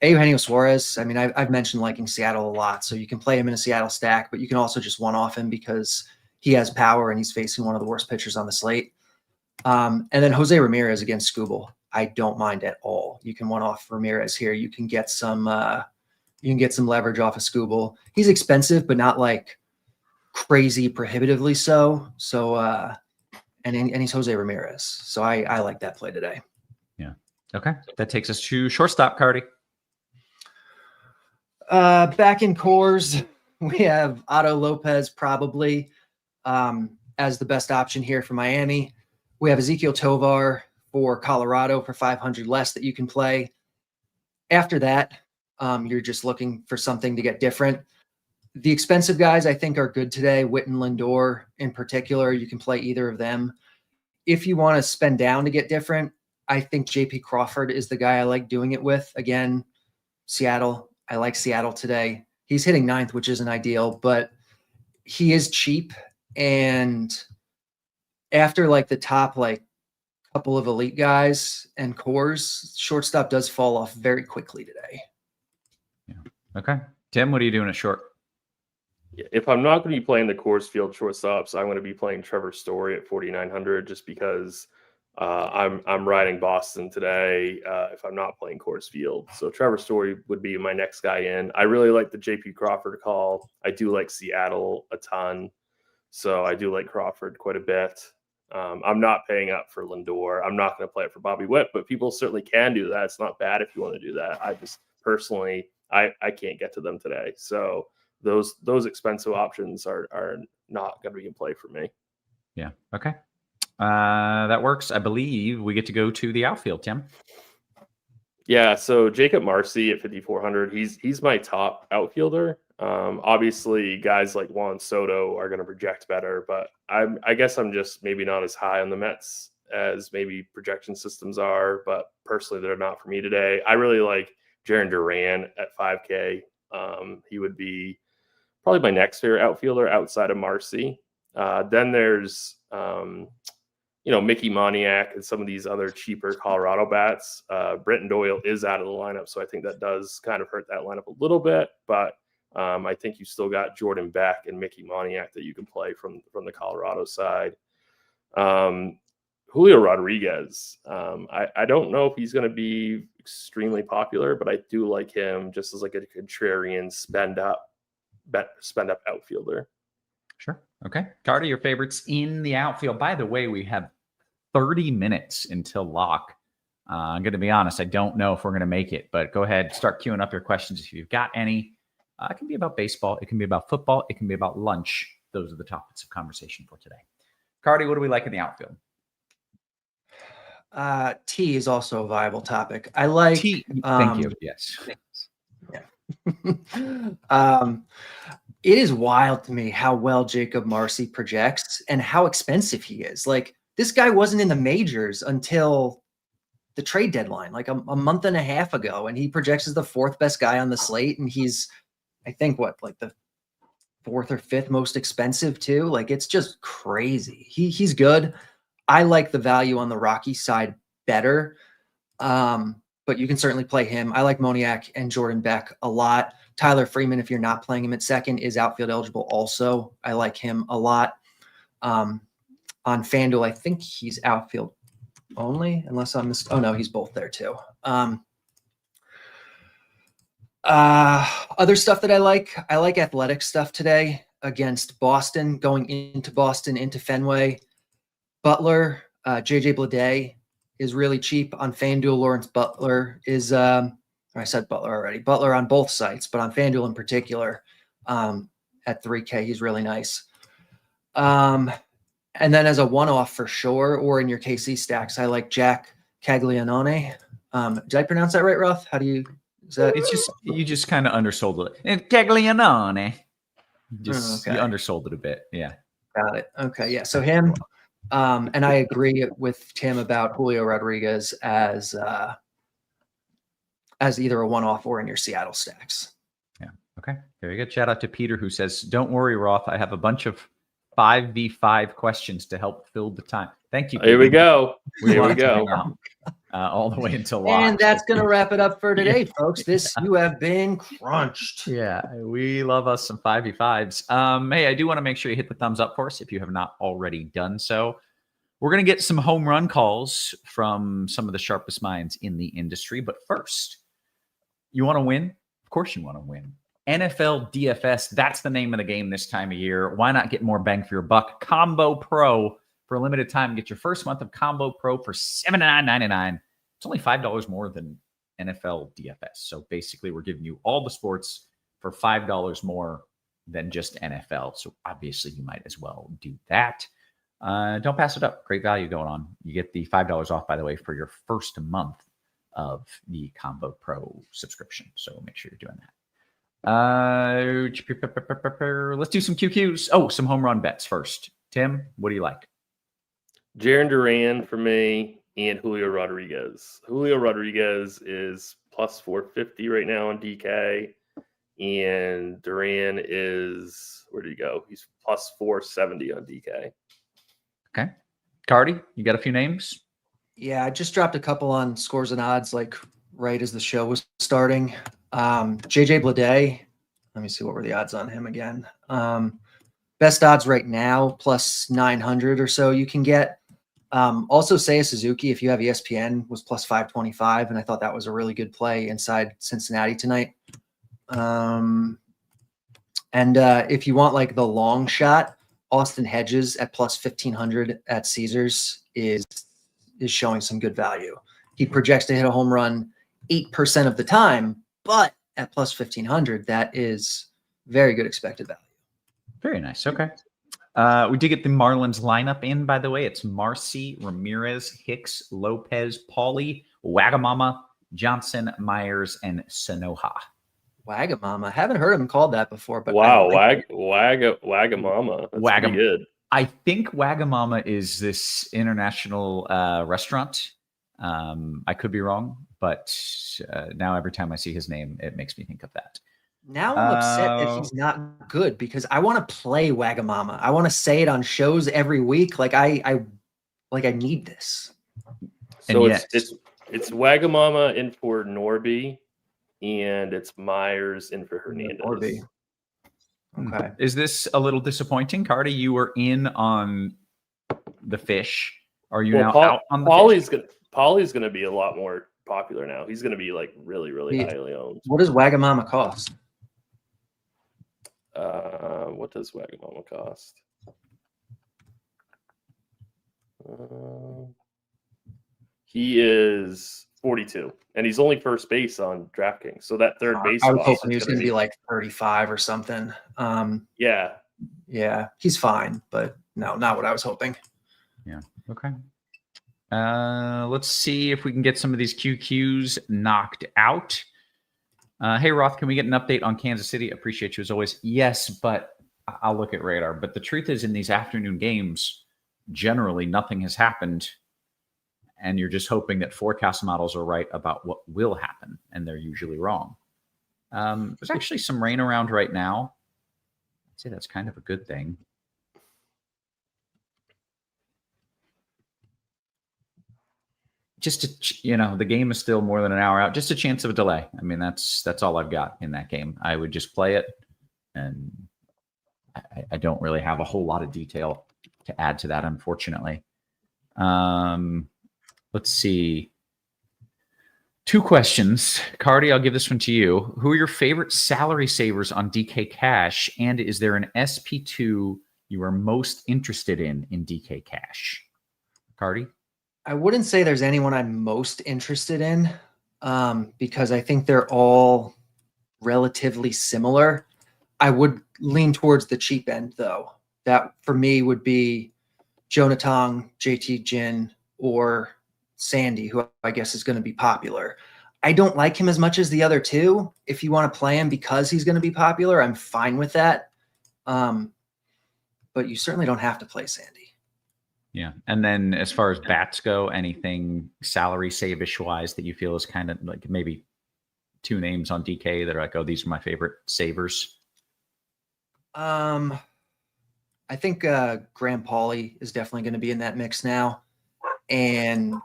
Eugenio Suarez, I mean, I've mentioned liking Seattle a lot, so you can play him in a Seattle stack, but you can also just one-off him because he has power and he's facing one of the worst pitchers on the slate. And then Jose Ramirez against Skubal. I don't mind at all. You can one-off Ramirez here. You can get some leverage off of Skubal. He's expensive, but not like crazy prohibitively so. So and he's Jose Ramirez. So I like that play today. Yeah. Okay. That takes us to shortstop, Carty. Back in cores, we have Otto Lopez probably as the best option here for Miami. We have Ezequiel Tovar for Colorado for 500 less that you can play. After that, you're just looking for something to get different. The expensive guys I think are good today. Whit and Lindor in particular, you can play either of them. If you want to spend down to get different, I think JP Crawford is the guy I like doing it with. Again, Seattle. I like Seattle today. He's hitting 9th, which isn't ideal, but he is cheap. And after like the top like couple of elite guys and cores, shortstop does fall off very quickly today. Yeah. Okay. Tim, what are you doing at short? If I'm not going to be playing the Coors Field shortstops, I'm going to be playing Trevor Story at 4,900 just because I'm riding Boston today if I'm not playing Coors Field. So Trevor Story would be my next guy in. I really like the JP Crawford call. I do like Seattle a ton. So I do like Crawford quite a bit. I'm not paying up for Lindor. I'm not going to play it for Bobby Witt, but people certainly can do that. It's not bad if you want to do that. I just personally, I can't get to them today. So those expensive options are not going to be in play for me. Yeah. Okay. That works. I believe we get to go to the outfield, Tim. Yeah. So Jacob Marcy at 5,400. He's my top outfielder. Obviously, guys like Juan Soto are going to project better, but I guess I'm just maybe not as high on the Mets as maybe projection systems are. But personally, they're not for me today. I really like Jarren Duran at 5K. He would be probably my next favorite outfielder outside of Marcy. Then there's, Mickey Moniak and some of these other cheaper Colorado bats. Brenton Doyle is out of the lineup, so I think that does kind of hurt that lineup a little bit. But I think you still got Jordan Beck and Mickey Moniak that you can play from the Colorado side. Julio Rodriguez. I don't know if he's going to be extremely popular, but I do like him just as like a contrarian spend up outfielder. Sure. Okay. Carty, your favorites in the outfield. By the way, we have 30 minutes until lock. I'm going to be honest. I don't know if we're going to make it, but go ahead. Start queuing up your questions if you've got any. It can be about baseball. It can be about football. It can be about lunch. Those are the topics of conversation for today. Carty, what do we like in the outfield? T is also a viable topic. I like T. Thank you. Yes. It is wild to me how well Jacob Marcy projects and how expensive he is. Like, this guy wasn't in the majors until the trade deadline, like a month and a half ago, and he projects as the fourth best guy on the slate, and he's, I think, like the fourth or fifth most expensive too. Like, it's just crazy. He's good. I like the value on the Rocky side better, but you can certainly play him. I like Moniak and Jordan Beck a lot. Tyler Freeman, if you're not playing him at second, is outfield eligible also. I like him a lot. On FanDuel, I think he's outfield only, unless I'm oh no, he's both there too. Other stuff that I like athletic stuff today against Boston, going into Boston, into Fenway. Butler, JJ Bleday is really cheap on FanDuel. Lawrence Butler is, I said Butler already. Butler on both sites, but on FanDuel in particular, at 3K, he's really nice. And then as a one-off for sure, or in your KC stacks, I like Jack Caglianone. Did I pronounce that right, Roth? How do you? Is that? It's just you just kind of undersold it. And Caglianone, just you undersold it a bit. Yeah, got it. Okay, yeah. So him, and I agree with Tim about Julio Rodriguez as either a one-off or in your Seattle stacks. Yeah. Okay. Very good. Shout out to Peter who says, "Don't worry, Roth. I have a bunch of 5v5 questions to help fill the time." Thank you, Peter. Here we go. Here we go. All the way until lock. And that's going to wrap it up for today, folks. You have been crunched. Yeah, we love us some 5v5s. Hey, I do want to make sure you hit the thumbs up for us if you have not already done so. We're going to get some home run calls from some of the sharpest minds in the industry. But first, you want to win? Of course you want to win. NFL DFS, that's the name of the game this time of year. Why not get more bang for your buck? Combo Pro for a limited time. Get your first month of Combo Pro for $79.99. It's only $5 more than NFL DFS. So basically, we're giving you all the sports for $5 more than just NFL. So obviously, you might as well do that. Don't pass it up. Great value going on. You get the $5 off, by the way, for your first month of the Combo Pro subscription. So make sure you're doing that. Let's do some QQs. Oh, some home run bets first. Tim, what do you like? Jarren Duran for me and Julio Rodriguez. Julio Rodriguez is plus 450 right now on DK, and Duran is, where did he go? He's plus 470 on DK. Okay. Carty, you got a few names? Yeah, I just dropped a couple on Scores and Odds, like right as the show was starting. JJ Bleday, Let me see, what were the odds on him again? Best odds right now, plus 900 or so you can get. Also, Seiya Suzuki, if you have ESPN, was plus 525, and I thought that was a really good play inside Cincinnati tonight. And if you want like the long shot, Austin Hedges at plus 1500 at Caesars is showing some good value. He projects to hit a home run 8% of the time, but at plus 1500, that is very good expected value. Very nice. Okay. We did get the Marlins lineup in, by the way. It's Marcy, Ramirez, Hicks, Lopez, Pauly, Wagamama, Johnson, Myers, and Sanoja. Wagamama. Haven't heard him called that before, but wow, like Wagamama. That's pretty good. I think Wagamama is this international restaurant. I could be wrong, but now every time I see his name, it makes me think of that. Now I'm upset that he's not good because I want to play Wagamama. I want to say it on shows every week. Like I need this. So it's Wagamama in for Norby, and it's Myers in for Hernandez. Norby. Okay. Is this a little disappointing, Carty? You were in on the fish. Are you now out on the fish? Pauly's gonna be a lot more popular now. He's gonna be like really, really highly owned. What does Wagamama cost? What does Wagamama cost? He is 42, and he's only first base on DraftKings. So that third base. I was hoping he was going to be like 35 or something. Yeah, he's fine, but no, not what I was hoping. Yeah. Okay. Let's see if we can get some of these QQs knocked out. Hey, Roth, can we get an update on Kansas City? Appreciate you as always. Yes, but I'll look at radar. But the truth is, in these afternoon games, generally nothing has happened. And you're just hoping that forecast models are right about what will happen. And they're usually wrong. There's actually some rain around right now. I'd say that's kind of a good thing. Just to, the game is still more than an hour out. Just a chance of a delay. I mean, that's all I've got in that game. I would just play it, and I don't really have a whole lot of detail to add to that, unfortunately. Let's see. 2 questions. Carty, I'll give this one to you. Who are your favorite salary savers on DK Cash, and is there an SP2 you are most interested in DK Cash? Carty? I wouldn't say there's anyone I'm most interested in because I think they're all relatively similar. I would lean towards the cheap end, though. That, for me, would be Jonathan, JT Jin, or Sandy, who I guess is going to be popular. I don't like him as much as the other two. If you want to play him because he's going to be popular, I'm fine with that. But you certainly don't have to play Sandy. Yeah. And then as far as bats go, anything salary save-ish wise that you feel is kind of like maybe 2 names on DK that are like, oh, these are my favorite savers? I think Graham Pauly is definitely going to be in that mix now. And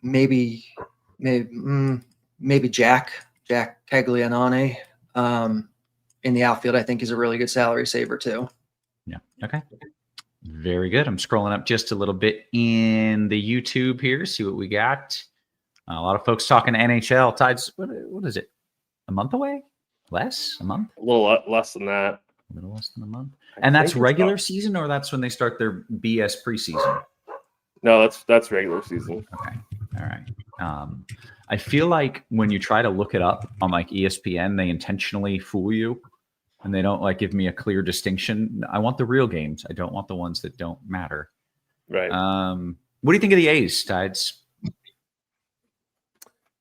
maybe Jack Caglianone in the outfield, I think, is a really good salary saver too. Yeah. Okay. Very good. I'm scrolling up just a little bit in the YouTube here, see what we got. A lot of folks talking NHL. Tides, what is it? A month away? Less? A month? A little less than that. A little less than a month. And that's regular season, or that's when they start their BS preseason? No, that's regular season. Okay. All right. I feel like when you try to look it up on like ESPN, they intentionally fool you. And they don't like give me a clear distinction. I want the real games. I don't want the ones that don't matter. Right. What do you think of the A's, Tides?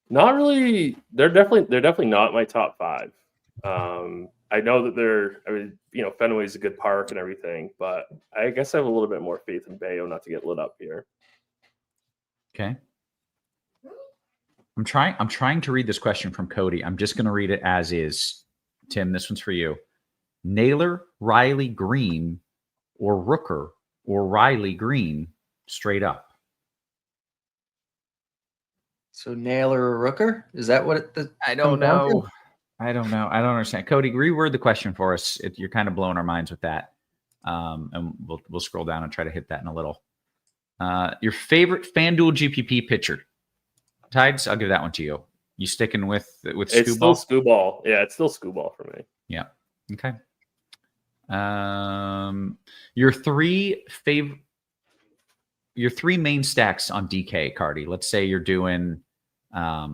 Not really. They're definitely not my top 5. I know that Fenway's a good park and everything, but I guess I have a little bit more faith in Bayo not to get lit up here. Okay. I'm trying to read this question from Cody. I'm just going to read it as is. Tim, this one's for you. Naylor, Riley, Green, or Rooker, or Riley, Green, straight up. So Naylor or Rooker? Is that what I don't know. I don't know. I don't understand. Cody, reword the question for us. You're kind of blowing our minds with that. And we'll scroll down and try to hit that in a little. Your favorite FanDuel GPP pitcher? Tides, I'll give that one to you. You sticking with It's Scoo Ball? still Scoo Ball. Yeah, it's still Scoo Ball for me. Yeah. Okay. Your three main stacks on DK, Carty. Let's say you're doing a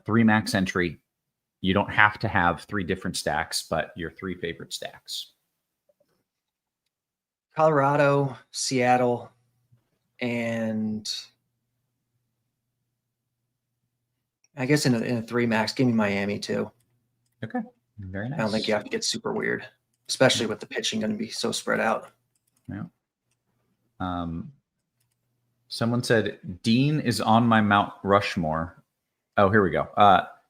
3 max entry. You don't have to have 3 different stacks, but your 3 favorite stacks. Colorado, Seattle, and I guess in a 3 max, give me Miami too. Okay. Very nice. I don't think you have to get super weird, especially with the pitching going to be so spread out. Yeah. Someone said Dean is on my Mount Rushmore. Oh, here we go.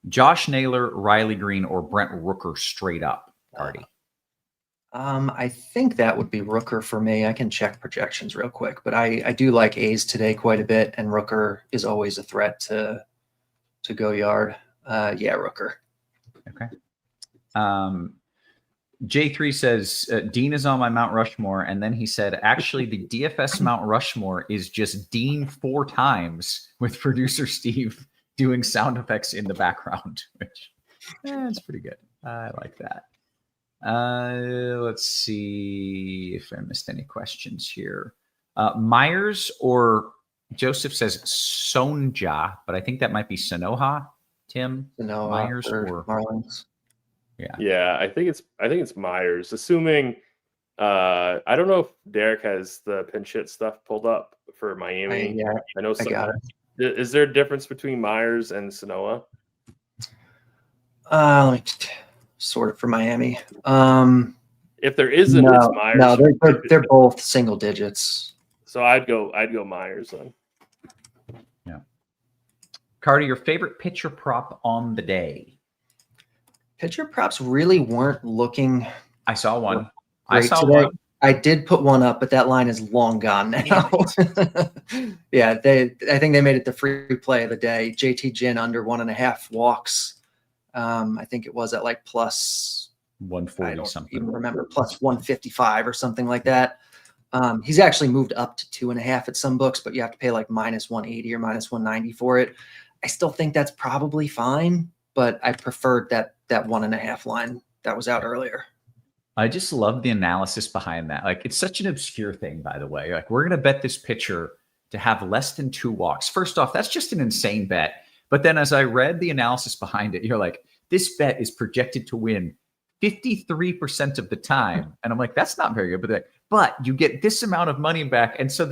Josh Naylor, Riley Green, or Brent Rooker straight up, Carty. I think that would be Rooker for me. I can check projections real quick, but I do like A's today quite a bit, and Rooker is always a threat to go yard. Yeah, Rooker. Okay. J3 says Dean is on my Mount Rushmore, and then he said, actually, the DFS Mount Rushmore is just Dean 4 times with producer Steve doing sound effects in the background, which it's pretty good. I like that. Let's see if I missed any questions here. Myers, or Joseph says Sonja, but I think that might be Sonoha. Tim, Sonoha Myers or Marlins. Yeah, I think it's Myers. Assuming I don't know if Derek has the pinch hit stuff pulled up for Miami. I know I got it. Is there a difference between Myers and Sonoha? Let me sort it for Miami. If there isn't, no, it's Myers. No, they're both single digits. So I'd go Myers then. Yeah. Carty, your favorite pitcher prop on the day? Pitcher props really weren't looking. I saw one. I saw one. I did put one up, but that line is long gone now. Yeah, I think they made it the free play of the day. JT Ginn under 1.5 walks. I think it was at like plus 140 I don't something. even remember, plus 155 or something like that. He's actually moved up to 2.5 at some books, but you have to pay like minus 180 or minus 190 for it. I still think that's probably fine, but I preferred that 1.5 line that was out earlier. I just love the analysis behind that. Like, it's such an obscure thing, by the way. Like, we're going to bet this pitcher to have less than 2 walks. First off, that's just an insane bet. But then as I read the analysis behind it, you're like, this bet is projected to win 53% of the time. And I'm like, that's not very good. But you get this amount of money back. And so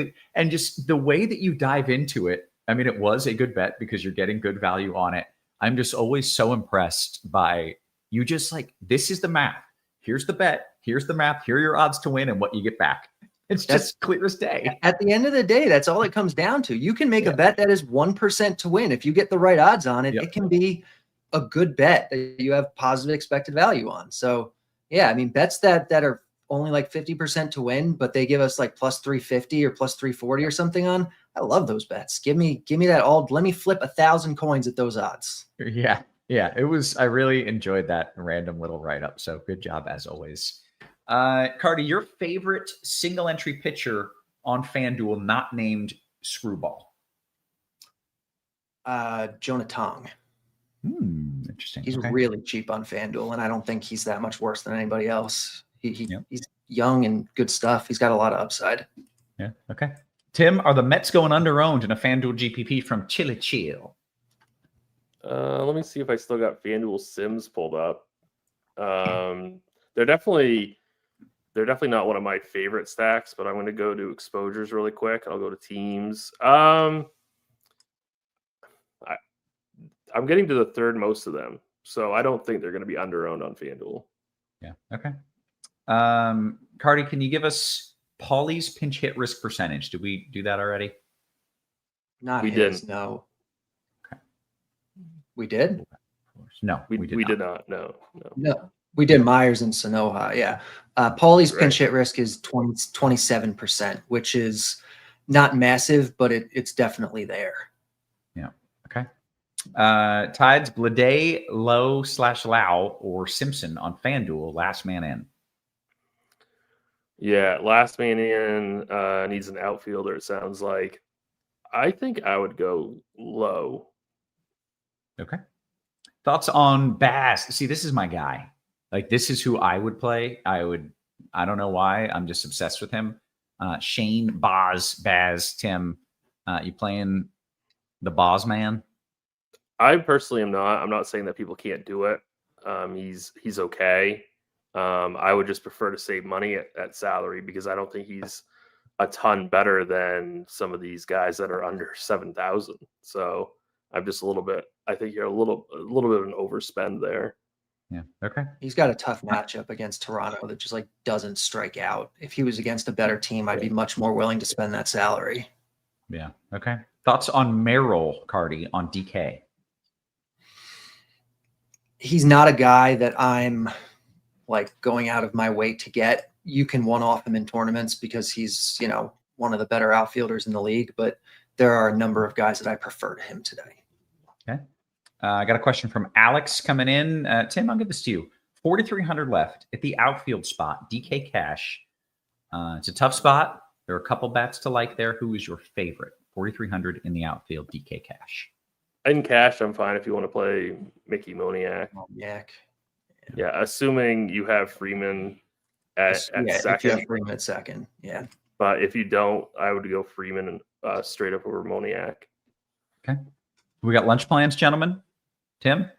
just the way that you dive into it, I mean, it was a good bet because you're getting good value on it. I'm just always so impressed by you. Just like, this is the math. Here's the bet. Here's the math. Here are your odds to win and what you get back. It's just clear as day. At the end of the day, that's all it comes down to. You can make a bet that is 1% to win. If you get the right odds on it, it can be a good bet that you have positive expected value on. So yeah, I mean, bets that are only like 50% to win, but they give us like plus 350 or plus 340 or something on. I love those bets. Give me that all. Let me flip 1,000 coins at those odds. Yeah. Yeah. It was, I really enjoyed that random little write-up. So good job as always. Carty, your favorite single entry pitcher on FanDuel not named Screwball? Jonah Tong. Interesting. He's really cheap on FanDuel, and I don't think he's that much worse than anybody else. He's young and good stuff. He's got a lot of upside. Yeah. Okay. Tim, are the Mets going under-owned in a FanDuel GPP from Chili Chill? Let me see if I still got FanDuel Sims pulled up. They're definitely not one of my favorite stacks, but I'm going to go to exposures really quick. I'll go to teams. I'm getting to the third most of them, so I don't think they're going to be under-owned on FanDuel. Yeah. Okay. Carty, can you give us Paulie's pinch hit risk percentage? Did we do that already? We didn't. No. Okay. We did? No, we did not. No. We did Myers and Sonoha. Yeah. Paulie's pinch hit risk is 27%, which is not massive, but it's definitely there. Yeah. Okay. Tides, Blade, Low/Lau, or Simpson on FanDuel, last man in. Yeah, last man in needs an outfielder, it sounds like. I think I would go Low. Okay. Thoughts on Baz? See, this is my guy. Like, this is who I would play. I don't know why. I'm just obsessed with him. Shane, Baz, Tim. You playing the Boz man? I personally am not. I'm not saying that people can't do it. He's okay. I would just prefer to save money at salary because I don't think he's a ton better than some of these guys that are under 7,000. So I'm just a little bit. I think you're a little bit of an overspend there. Yeah. Okay. He's got a tough matchup against Toronto that just like doesn't strike out. If he was against a better team, I'd be much more willing to spend that salary. Yeah. Okay. Thoughts on Merrill, Carty, on DK? He's not a guy that I'm like going out of my way to get. You can one-off him in tournaments because he's, one of the better outfielders in the league, but there are a number of guys that I prefer to him today. Okay. I got a question from Alex coming in. Tim, I'll give this to you. 4,300 left at the outfield spot. DK Cash. It's a tough spot. There are a couple bats to like there. Who is your favorite? 4,300 in the outfield. DK Cash. In cash, I'm fine if you want to play Mickey Moniak. Yeah, assuming you have Freeman at second. If you have Freeman at second, yeah. But if you don't, I would go Freeman and straight up over Moniak. Okay. We got lunch plans, gentlemen. Tim?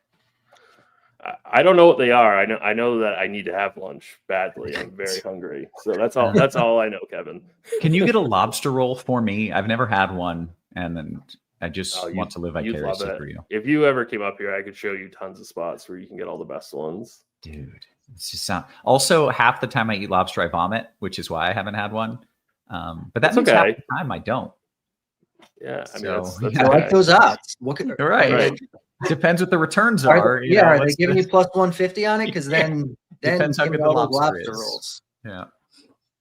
I don't know what they are. I know that I need to have lunch badly. I'm very hungry. So that's all. That's all I know, Kevin. Can you get a lobster roll for me? I've never had one, and then I just want to live vicariously for you. If you ever came up here, I could show you tons of spots where you can get all the best ones. Dude, it's just also half the time I eat lobster, I vomit, which is why I haven't had one. But that's okay. Half the time I don't. Yeah, I mean, so, that's I like those odds. Right. Depends what the returns are. Are they giving you plus 150 on it? Because then depends how good the lobster rolls. Yeah.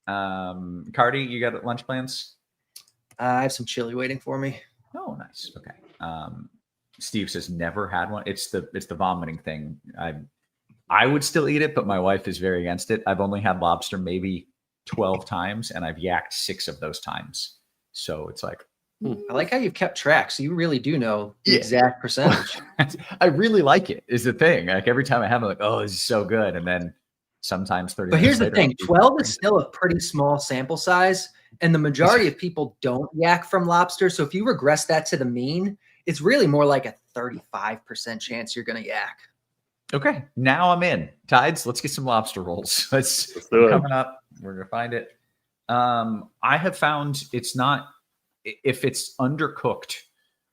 Carty, you got lunch plans? I have some chili waiting for me. Oh, nice. Okay. Steve says never had one. It's the vomiting thing. I would still eat it, but my wife is very against it. I've only had lobster maybe 12 times, and I've yacked 6 of those times. So it's like, I like how you've kept track. So you really do know the exact percentage. I really like it, is the thing. Like every time I have it, I'm like, oh, this is so good. And then sometimes 30 But here's the later, thing, 12 is still a pretty small sample size. And the majority of people don't yak from lobster. So if you regress that to the mean, it's really more like a 35% chance you're going to yak. Okay. Now I'm in. Tides, let's get some lobster rolls. Let's do it. Coming up. We're going to find it. I have found it's not, if it's undercooked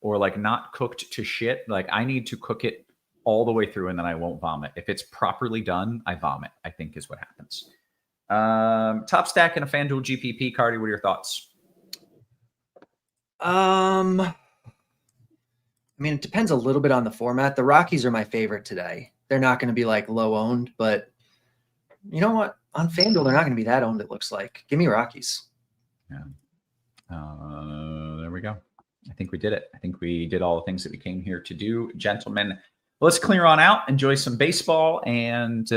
or like not cooked to shit, like I need to cook it all the way through and then I won't vomit. If it's properly done, I vomit, I think is what happens. Top stack in a FanDuel GPP. Carty, what are your thoughts? I mean, it depends a little bit on the format. The Rockies are my favorite today. They're not going to be like low owned, but you know what? On FanDuel, they're not going to be that owned, it looks like. Give me Rockies. Yeah. There we go. I think we did it. I think we did all the things that we came here to do. Gentlemen, let's clear on out, enjoy some baseball, and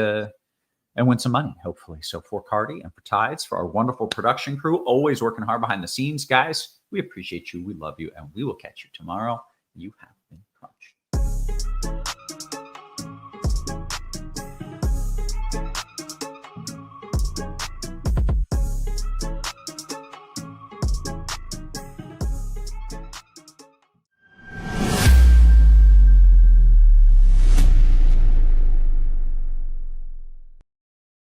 win some money, hopefully. So for Carty and for Tides, for our wonderful production crew, always working hard behind the scenes, guys, we appreciate you. We love you, and we will catch you tomorrow. You have